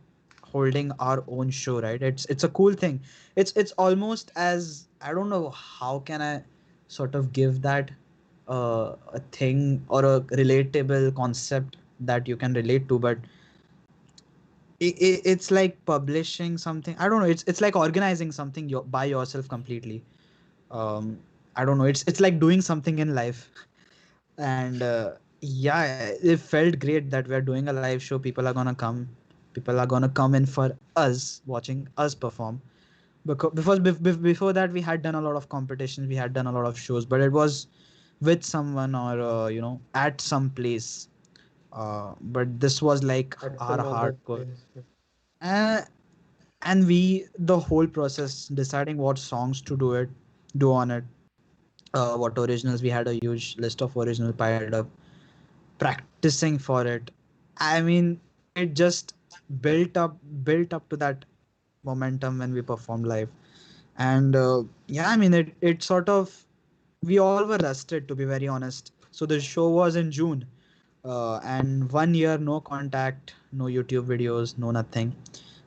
holding our own show, right? It's a cool thing. It's almost as, I don't know how can I sort of give that a thing or a relatable concept that you can relate to, but it's like publishing something. I don't know, it's like organizing something by yourself completely. um I don't know, it's like doing something in life. And yeah, it felt great that we're doing a live show. People are gonna come in for us, watching us perform. Before that, we had done a lot of competitions, we had done a lot of shows, but it was with someone, or at some place. But this was like At our some other hardcore. place. uh, and we, the whole process, deciding what songs to do on it, what originals. We had a huge list of original piled up, practicing for it. I mean, it just built up to that momentum when we performed live. And yeah, I mean, it sort of, we all were rusted, to be very honest. So the show was in June, and 1 year, no contact, no YouTube videos, no nothing.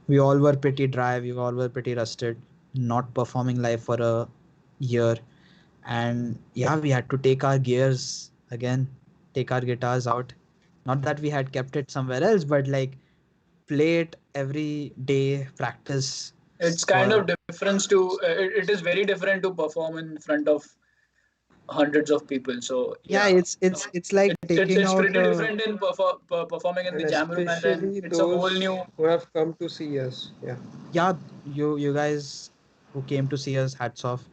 We all were pretty dry, we all were pretty rusted, not performing live for a year. And yeah, we had to take our gears again, take our guitars out. Not that we had kept it somewhere else, but like play it every day, practice It's kind for. of different to it is very different to perform in front of hundreds of people. So Yeah, yeah, it's like taking it's out pretty a. different in performing in And the jam room, and then especially it's a whole those new. who have come to see us. Yeah. Yeah, you guys who came to see us, hats off.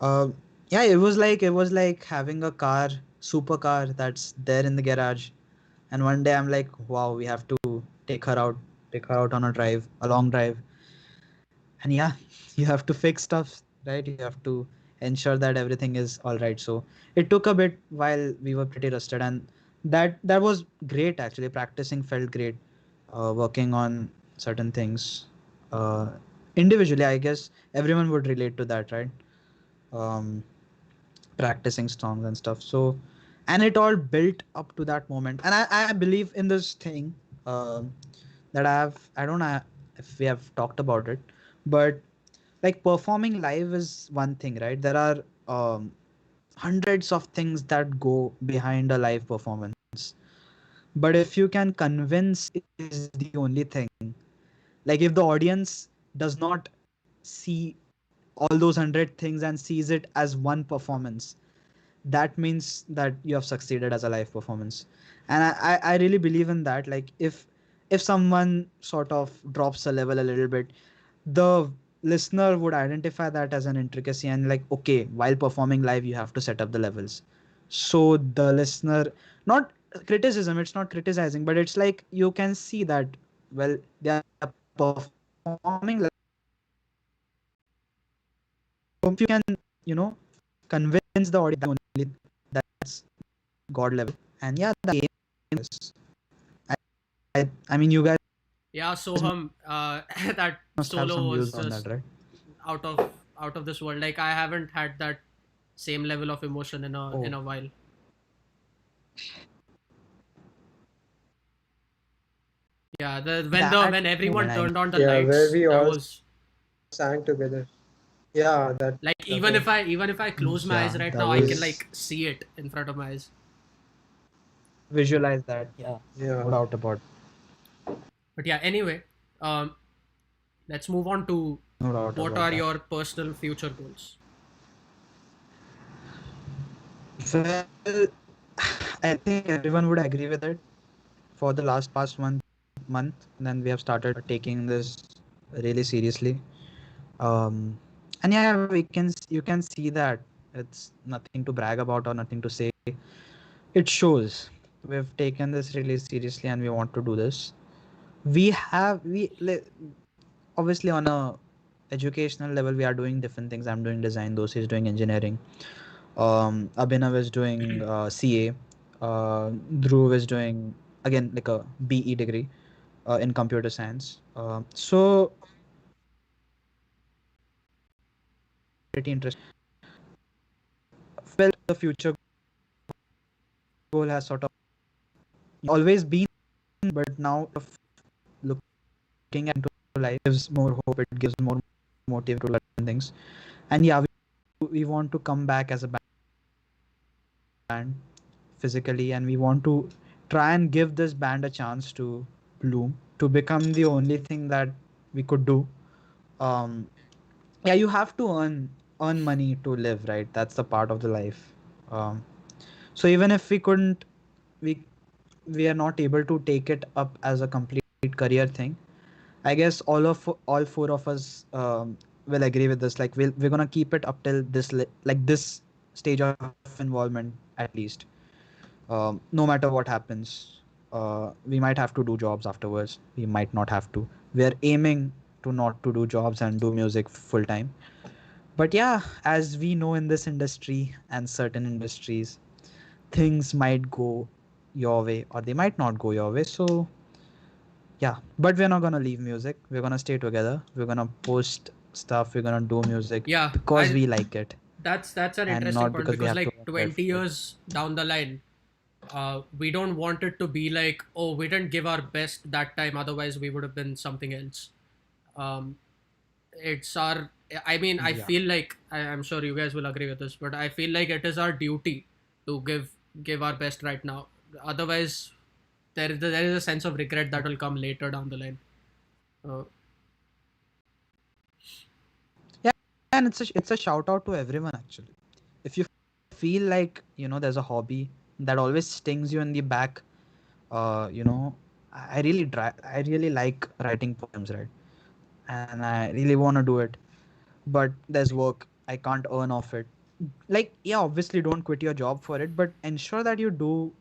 uh, yeah, it was like having a car, supercar, that's there in the garage. And one day I'm like, wow, we have to take her out take her out on a long drive. And yeah, you have to fix stuff, right? You have to ensure that everything is all right. So it took a bit while we were pretty rusted, and that was great. Actually, practicing felt great. Working on certain things uh, individually, I guess everyone would relate to that, right? um, Practicing songs and stuff. So, and it all built up to that moment. And I believe in this thing, that I don't know if we have talked about it, but like performing live is one thing, right? There are hundreds of things that go behind a live performance. But if you can convince is the only thing, like if the audience does not see all those hundred things and sees it as one performance, that means that you have succeeded as a live performance. And I really believe in that. Like if someone sort of drops a level a little bit, the listener would identify that as an intricacy, and like, okay, while performing live you have to set up the levels. So the listener, not criticism, it's not criticizing, but it's like you can see that, well, they are performing live, so if you can, you know convince the audience, only that's god level. And yeah, the game is, I mean, you guys Yeah, Soham, that must have some solo was views on that, just right? out of this world. Like I haven't had that same level of emotion in Oh, a while. Yeah, when that everyone moment, I turned mean, on the Yeah, where lights, we that all was sang together. Yeah, that like, that even was. if I close my eyes yeah, right that now, I can was, like see it in front of my eyes. visualize that. Yeah, Yeah. no doubt about it. But yeah, anyway, um, let's move on to No doubt what about are that. your personal future goals? Well, I think everyone would agree with it. For the past month, then we have started taking this really seriously. And yeah, you can see that it's nothing to brag about or nothing to say. It shows we've taken this really seriously and we want to do this. Obviously on a educational level we are doing different things. I'm doing design, Dosi is doing engineering, Abhinav is doing CA, Dhruv is doing again like a BE degree in computer science. So pretty interesting. Well, the future goal has sort of always been, but now looking into life gives more hope. It gives more motive to learn things. And yeah, we want to come back as a band physically, and we want to try and give this band a chance to bloom, to become the only thing that we could do. Um, yeah, you have to earn money to live, right? That's the part of the life. Um, so even if we couldn't, we we are not able to take it up as a complete career thing. I guess all four of us will agree with this. Like we're gonna keep it up till like this stage of involvement at least. No matter what happens, we might have to do jobs afterwards. We might not have to. We're aiming to not to do jobs and do music full time. But yeah, as we know in this industry and certain industries, things might go your way or they might not go your way. So yeah, but we're not gonna leave music. We're gonna stay together. We're gonna post stuff. We're gonna do music Yeah, because we like it that's an and interesting not point because we because have to like earn bread 20 for it. years down the line, we don't want it to be like, oh, we didn't give our best that time, otherwise we would have been something else. Um, it's our, I mean, I Yeah. feel like I'm sure you guys will agree with this, but I feel like it is our duty to give our best right now. Otherwise, there is a sense of regret that will come later down the line. Uh, Yeah, and it's a shout out to everyone actually. If you feel like there's a hobby that always stings you in the back, I really like writing poems, right? And I really want to do it, but there's work. I can't earn off it. Like, yeah, obviously don't quit your job for it, but ensure that you do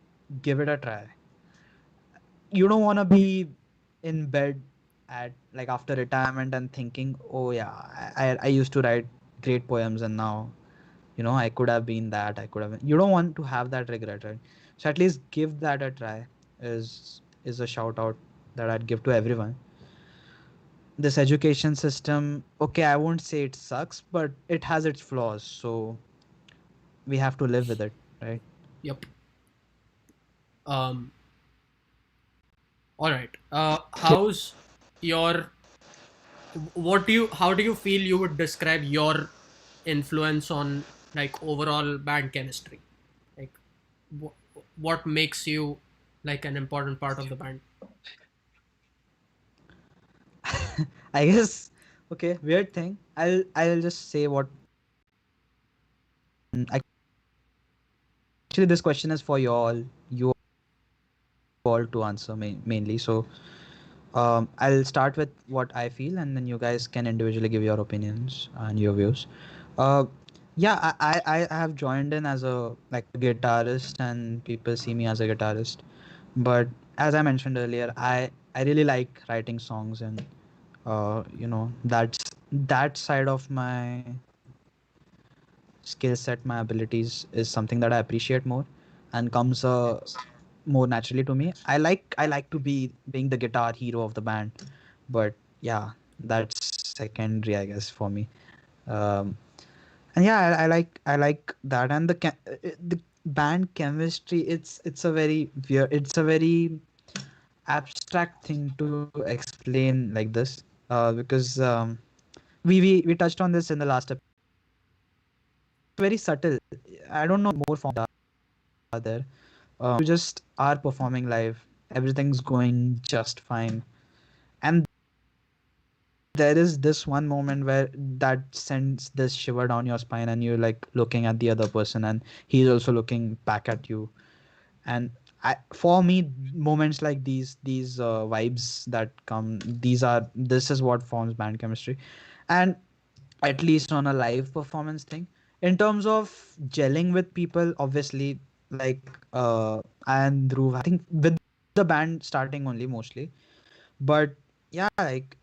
give it a try. You don't want to be in bed at like after retirement and thinking, oh yeah, I used to write great poems and now I could have been that. I could have been. You don't want to have that regret, right? So at least give that a try. Is a shout out that I'd give to everyone. This education system, okay, I won't say it sucks, but it has its flaws, so we have to live with it, right? yep. Um, all right. How's your what do you how do you feel you would describe your influence on like overall band chemistry, like what makes you like an important part of the band? I guess. Okay, weird thing. I'll just say what. Actually, this question is for you all to answer mainly. So I'll start with what I feel, and then you guys can individually give your opinions and your views. Uh, yeah, I have joined in as a like a guitarist, and people see me as a guitarist. But as I mentioned earlier, I really like writing songs, and that side of my skill set, my abilities is something that I appreciate more, and comes more naturally to me. I like to be being the guitar hero of the band, but yeah, that's secondary, I guess, for me. Um, and yeah, I like that, and the band chemistry. It's a very weird. It's a very abstract thing to explain like this, because we touched on this in the last episode. Very subtle. I don't know more forms are there. You just are performing live. Everything's going just fine, and there is this one moment where that sends this shiver down your spine, and you're like looking at the other person, and he's also looking back at you. And for me, moments like these vibes that come, this is what forms band chemistry. And at least on a live performance thing, in terms of gelling with people, obviously, like I and Dhruv, I think with the band starting only mostly, but yeah, like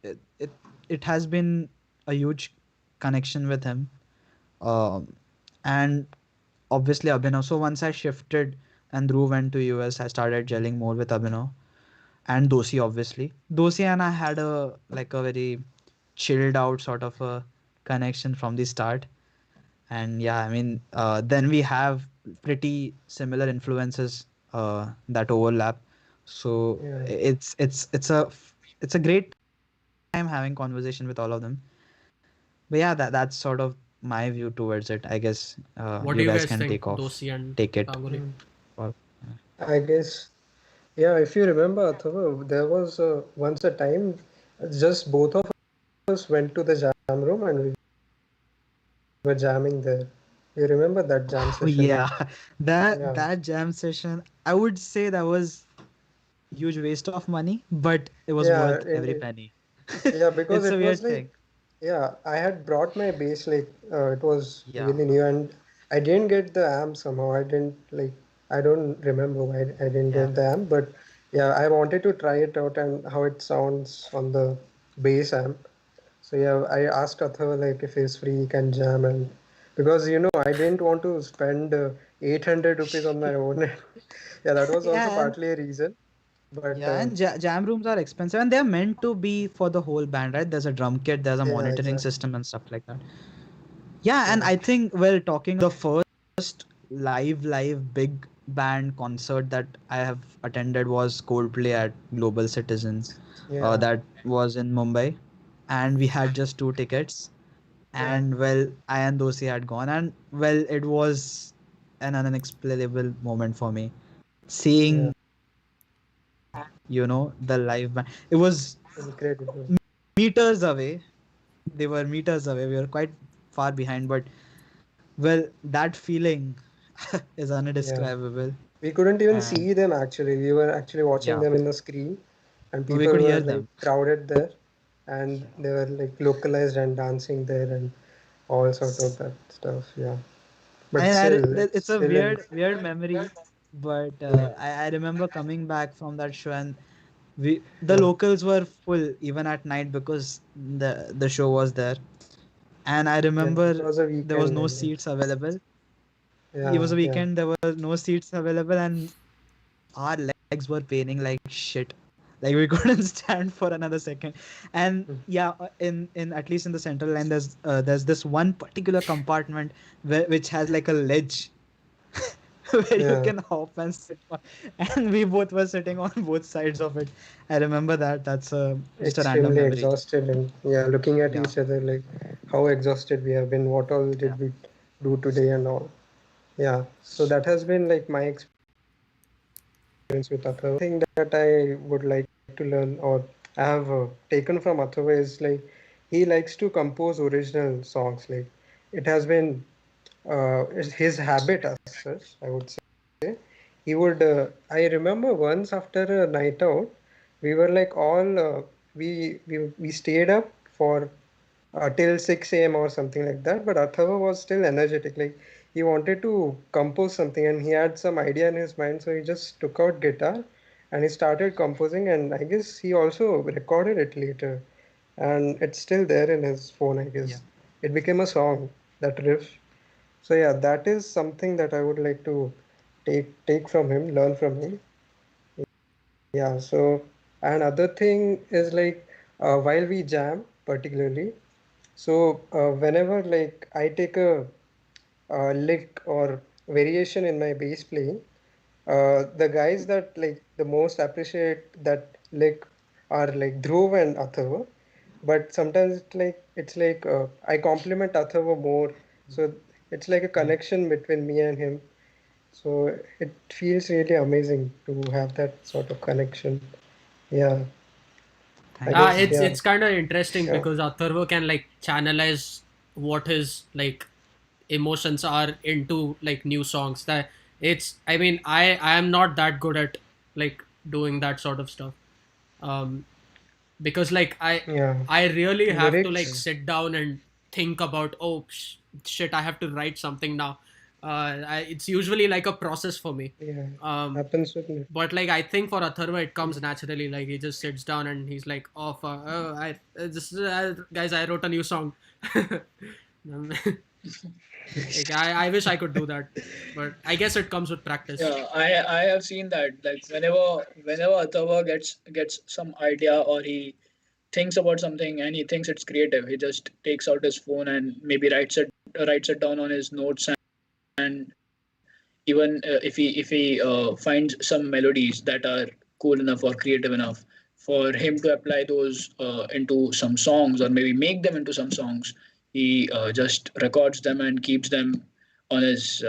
it has been a huge connection with him. And obviously Abhinav. So once I shifted and Dhruv went to US, I started gelling more with Abhinav and Dosi. Obviously, Dosi and I had a very chilled out sort of a connection from the start. And yeah, I mean, then we have pretty similar influences that overlap. So Yeah, it's a great time having conversation with all of them. But yeah, that's sort of my view towards it. I guess What do you you guys guys can think, take off, Dosi and take it. Ganguli? Or, I guess. Yeah, if you remember, Atharv, there was once a time just both of us went to the jam room and we were jamming there. You remember that jam oh session? yeah, Yeah, that jam session. I would say that was huge waste of money, but it was yeah, worth every indeed. penny. Yeah, because It's a it was weird like, thing. yeah, I had brought my bass like it was Yeah, really new and I didn't get the amp somehow. I didn't like, I don't remember why I didn't yeah, get the amp, but yeah, I wanted to try it out and how it sounds on the bass amp. So yeah, I asked Atharv like if he's free, he can jam and because I didn't want to spend 800 rupees on my own. Yeah, that was also yeah, and partly a reason. But jam rooms are expensive, and they're meant to be for the whole band, right? There's a drum kit, there's a yeah, monitoring exactly. system and stuff like that. Yeah, and Yeah, I think, well, talking the first live big band concert that I have attended was Coldplay at Global Citizen. yeah, That was in Mumbai, and we had just two tickets. yeah, And well, I and Dosi had gone, and well, it was an unexplainable moment for me. yeah. Seeing, the live band. It was Incredible. meters away. They were meters away. We were quite far behind, but well, that feeling is Yeah. undescribable. We couldn't even And see them actually. We were actually watching yeah, them in the screen, and we people could were hear like them. crowded there, and they were like localized and dancing there and all sort of that stuff. Yeah. But And still, it's it's a still in. weird memory, but I remember coming back from that show, and the Yeah. locals were full even at night because the show was there. And I Yeah. It remember was a there was weekend, I no guess. seats available. It Yeah. was a Yeah. weekend, there were no seats available, and our legs were paining like shit. Like we couldn't stand for another second. And Mm. yeah, in at least in the central line, there's this one particular compartment which has like a ledge where you Yeah. can hop and sit on. And we both were sitting on both sides of it. I remember that. That's just a random Extremely memory. exhausted and yeah, looking at Yeah, each other like how exhausted we have been. What all yeah, did we do today and all. Yeah. So that has been like my experience with Atharva. Thing that I would like to learn or I have taken from Atharva is like he likes to compose original songs. Like it has been his habit as such, I would say. He would. I remember once after a night out, we were like all we stayed up for till 6 a.m. or something like that. But Atharva was still energetic. Like he wanted to compose something and he had some idea in his mind. So he just took out guitar and he started composing. And I guess he also recorded it later. And it's still there in his phone, I yeah. guess. It became a song, that riff. So yeah, that is something that I would like to take from him, learn from him. Yeah. So another thing is like while we jam, particularly. So whenever like I take a lick or variation in my bass playing, the guys that like the most appreciate that lick are like Dhruv and Atharva. But sometimes it's like I compliment Atharva more. So it's like a connection between me and him. So it feels really amazing to have that sort of connection. Yeah. Thank guess, you. it's yeah. it's kind of interesting Yeah. because Atharva can like channelize what his like emotions are into like new songs. That it's I mean I am not that good at like doing that sort of stuff. Um, because like Yeah. I really have to like Lyrics. sit down and think about shit I have to write something now. It's usually like a process for me. Yeah. Um, Happens with me. but like I think for Atharva it comes naturally. Like he just sits down and he's like, "Oh, I this guys, I wrote a new song." Like I wish I could do that, but I guess it comes with practice. Yeah, I have seen that. Like whenever Atharva gets some idea or he thinks about something and he thinks it's creative, he just takes out his phone and maybe writes it down on his notes. And even if he finds some melodies that are cool enough or creative enough for him to apply those into some songs or maybe make them into some songs, he just records them and keeps them on his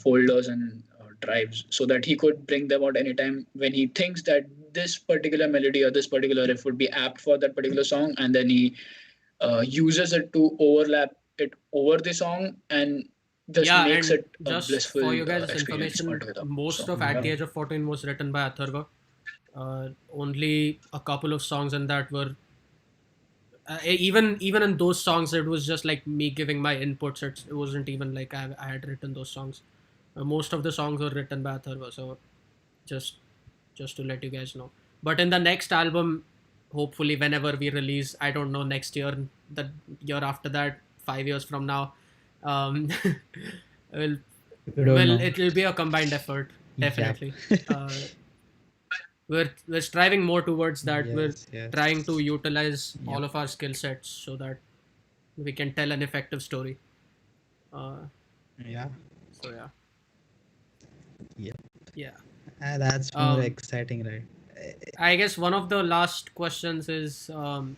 folders and drives so that he could bring them out anytime when he thinks that this particular melody or this particular riff would be apt for that particular song, and then he uses it to overlap it over the song and just Yeah, makes and it a just for blissful you guys' experience information, altogether. most So of At yeah. the Age of 14 was written by Atharva. Only a couple of songs in that were even in those songs it was just like me giving my inputs. It wasn't even like I had written those songs. Most of the songs were written by Atharva, so just just to let you guys know. But in the next album, hopefully whenever we release, I don't know, next year, the year after that, 5 years from now, um, will We don't know. it'll be a combined effort, Yep. definitely. We're striving more towards that. We're Yes, yes. trying to utilize Yep. all of our skill sets so that we can tell an effective story. Yeah. So yeah, Yep. yeah. That's more Um, exciting, right? I guess one of the last questions is no,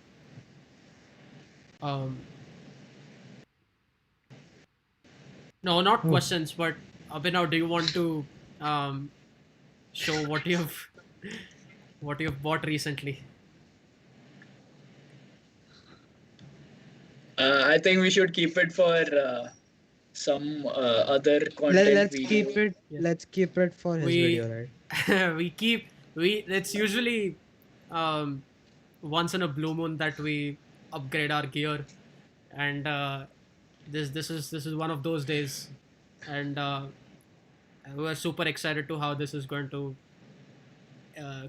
not Oh. questions, but Abhinav, do you want to show what you've bought recently? I think we should keep it for some other content Let's video. keep it. Yeah. Let's keep it for his We- video, right? It's usually once in a blue moon that we upgrade our gear, and this is one of those days, and we're super excited to how this is going to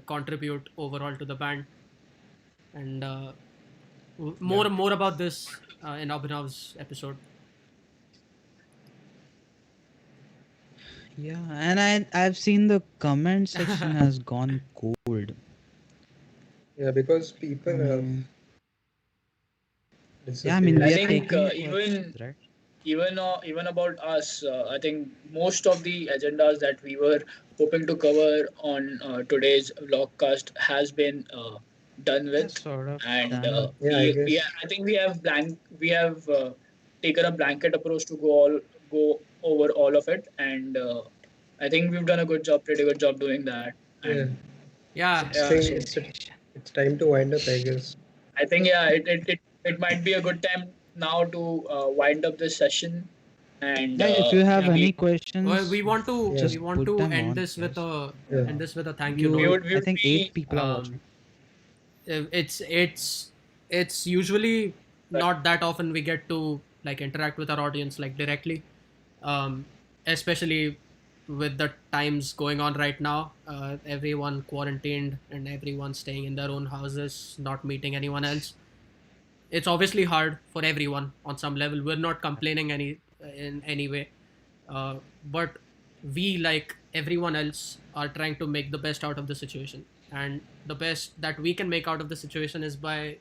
contribute overall to the band, and more about this in Abhinav's episode. Yeah, and I've seen the comment section has gone cold. Yeah, because people have Mm, yeah, I disappeared. mean I we are think taking it for even right. even about us, I think most of the agendas that we were hoping to cover on today's vlogcast has been done Yeah, with, sort of and done. Yeah, I guess. I think we have taken a blanket approach to go over all of it, and I think we've done a pretty good job doing that. Yeah. And Yeah, It's, yeah, thing, so it's time to wind up, I guess. I think yeah, it might be a good time now to wind up this session, and Yeah, if you have Yeah. any we questions, we want to Yeah. just we want put to them end on. this with Yes. a Yeah. end this with a thank you we note. would I think be 8 people are Um, watching. It's usually not that often we get to like interact with our audience like directly, um, especially with the times going on right now. Everyone quarantined and everyone staying in their own houses, not meeting anyone else. It's obviously hard for everyone on some level. We're not complaining in any way, but we, like everyone else, are trying to make the best out of the situation, and the best that we can make out of the situation is by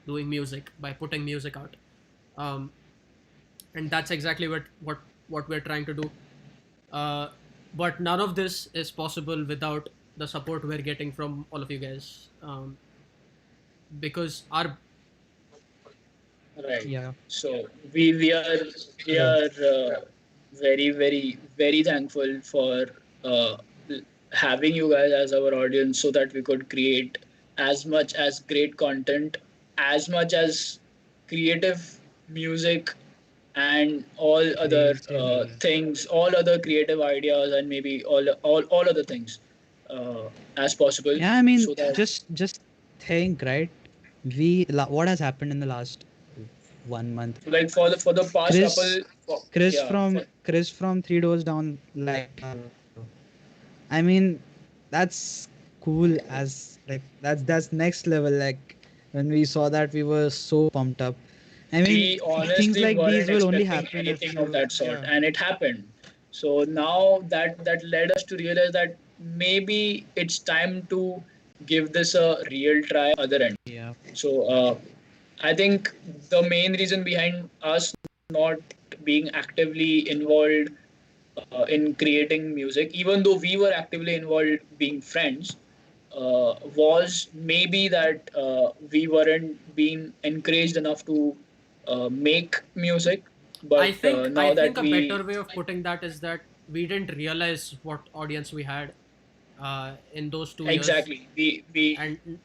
doing music, by putting music out, um, and that's exactly what we're trying to do. uh, but none of this is possible without the support we're getting from all of you guys, because our right. Yeah. So we are very thankful for uh, having you guys as our audience so that we could create as much as great content, as much as creative music and all other Crazily. things, all other creative ideas, and maybe all other things as possible, Yeah, I mean, so that just think, right? What has happened in the last 1 month? so like for the past Chris, couple, Chris yeah, from Chris from Three Doors Down liked our video. I mean, that's cool. As like that's next level. Like when we saw that, we were so pumped up. I mean, we things honestly like weren't these will only expecting happen if anything of you, that sort, yeah, and it happened. So now that led us to realize that maybe it's time to give this a real try on the other end. yeah, So I think the main reason behind us not being actively involved in creating music, even though we were actively involved being friends, was maybe that we weren't being encouraged enough to make music. I But think I now that think a we better way of putting that is that we didn't realize what audience we had in those 2 years, exactly we and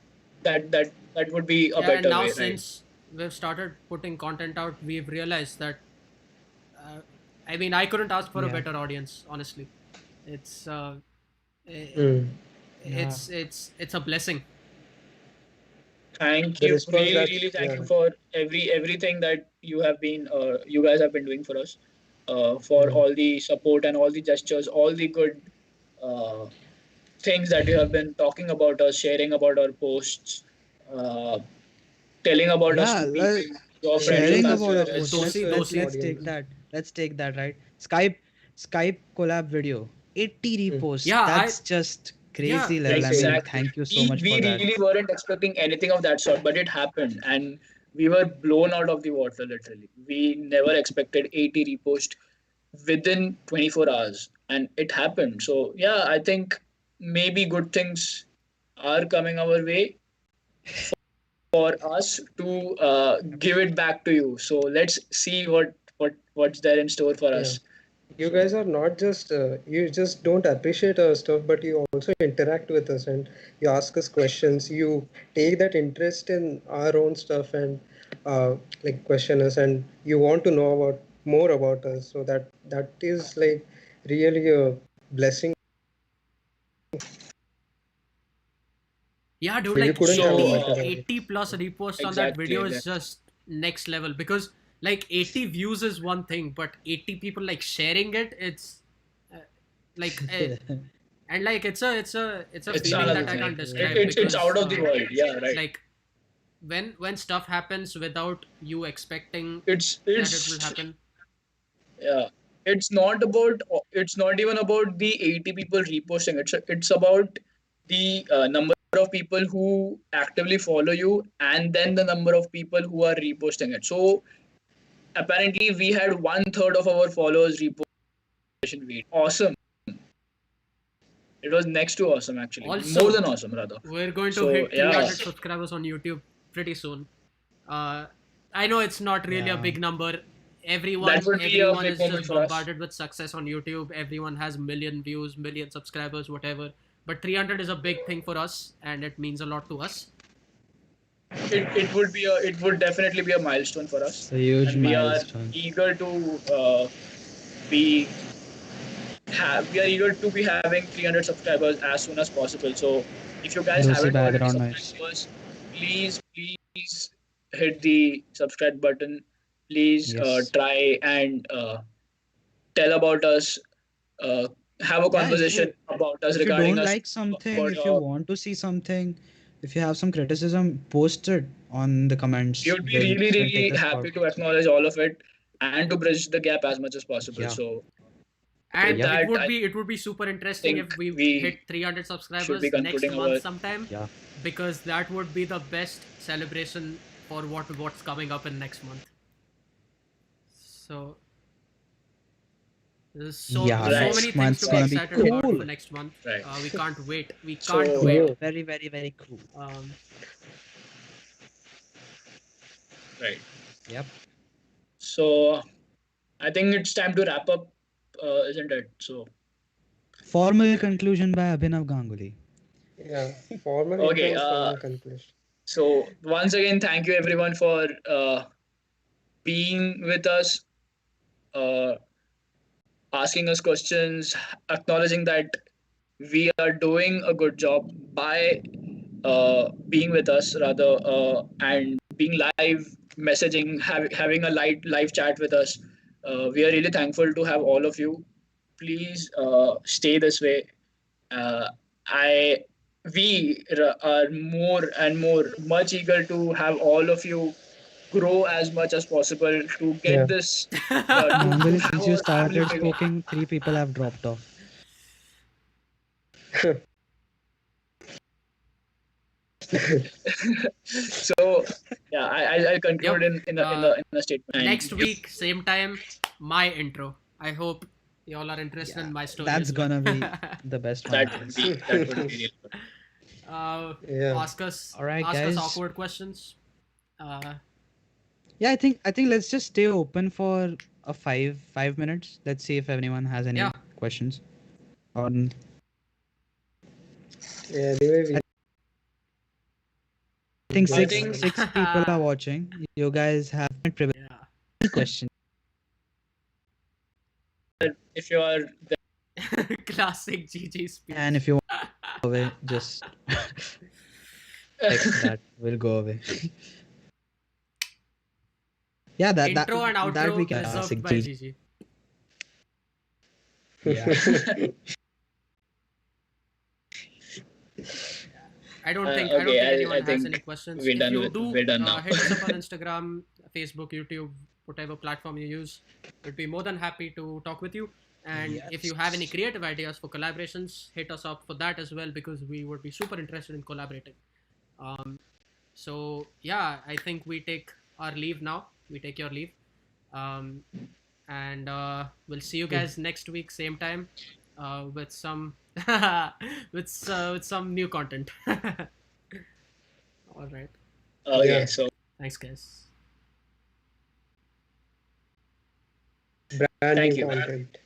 that would be a yeah, and better now way, right? since we've started putting content out, we've realized that. Uh, I mean, I couldn't ask for a yeah, better audience, honestly. It's i- Mm. yeah. it's a blessing. Thank The you, response really, that, really thank yeah. you for everything that you guys have been doing for us, for Mm. all the support and all the gestures, all the good uh, things that you have been talking about us, sharing about our posts, uh, telling about us Yeah, to people, your Yeah, friends, your sharing use about our family post. members. Dosi, Let's Dosi. let's take audience. that. Let's take that, right? Skype collab video, 80 Mm. reposts. Yeah, That's just yeah, crazy level. I Insane. mean, Exactly. thank you so We much we for that. really weren't expecting anything of that sort, but it happened, and we were blown out of the water. Literally, we never expected 80 repost within 24 hours, and it happened. So yeah, I think maybe good things are coming our way for us to give it back to you. So let's see what's there in store for Yeah. us. You guys are not just you just don't appreciate our stuff, but you also interact with us and you ask us questions. You take that interest in our own stuff and like question us, and you want to know about more about us. So that is like really a blessing. yeah, dude. You Like couldn't have a 80, So better 80 audience. plus reposts on that exactly, video is exactly. just next level, because like 80 views is one thing, but 80 people like sharing it, it's uh, like and like it's a It's feeling another that I thing. can't Exactly. describe, It's because out of the world. Yeah, right. like when stuff happens without you expecting It's that it will it's happen. yeah. It's not even about the 80 people reposting. It's about the number of people who actively follow you, and then the number of people who are reposting it. So apparently, we had one third of our followers reposting. Awesome! It was next to awesome, actually, more Also, than awesome, rather. we're going to So hit yeah, 300 subscribers on YouTube pretty soon. uh I know it's not really a Yeah. big number. that everyone would be a everyone big is moment just for us. bombarded with success on YouTube. Everyone has million views, million subscribers, whatever, but 300 is a big thing for us, and it means a lot to us. It would definitely be a milestone for us, It's a huge and we are milestone. eager to be we are eager to be having 300 subscribers as soon as possible. So if you guys Dosi haven't already background subscribed noise. to us, please hit the subscribe button. Please Yes. try and tell about us. Uh, have a Yeah, conversation about us if you regarding don't us. like something, About if you want to see something, if you have some criticism, post it on the we comments. would be We'll really we'll take really that happy forward. to acknowledge all of it and to bridge the gap as much as possible. Yeah. So with And Yep. that, I it would be super interesting if think we we hit 300 should be subscribers next concluding month our sometime, Yeah. because that would be the best celebration for what's coming up in next month. So there's Yeah. so right, many Next things to month's be gonna be excited about for cool. next month. right. We can't wait. We can't So wait. Cool. Very, very, very cool. Um, right. Yep. So I think it's time to wrap up, isn't it? So Formal conclusion by Abhinav Ganguly. Yeah, formal Okay. intros, formal conclusion. So once again, thank you everyone for being with us, uh, asking us questions, acknowledging that we are doing a good job by being with us rather, and being live, messaging, having a live chat with us. We are really thankful to have all of you. Please stay this way. uh, I are more and more much eager to have all of you grow as much as possible to get Yeah. this, to Normally, have since you our family started bigger. speaking, 3 people have dropped off. So yeah, I'll conclude Yep. in a statement. Next And week, same time, my intro. I hope y'all are interested Yeah, in my story that's as well. gonna be the best one, I guess. that would be really good. Yeah. All right, ask us guys. awkward questions. Uh, Yeah, I think let's just stay open for a 5 minutes. Let's see if anyone has any yeah. questions. On Yeah, anyway, I think I six think six people are watching. You guys have privilege. Yeah. Any question? if you are Classic GG And speech. if you want to go away, just text that. Will go away. Yeah, Intro and that we outro can reserved classic by GG. GG. Yeah. I don't okay, think anyone I has any think questions. we're If done you do, we're done now. hit us up on Instagram, Facebook, YouTube, whatever platform you use. We'd be more than happy to talk with you. And if you have any Yes. creative ideas for collaborations, hit us up for that as well because we would be super interested in collaborating. So yeah, I think we take our leave now. We take your leave. Um, and we'll see you guys next week, same time, with some with some new content. All right. Okay, yeah, so Thanks, guys. brand thank new you. content.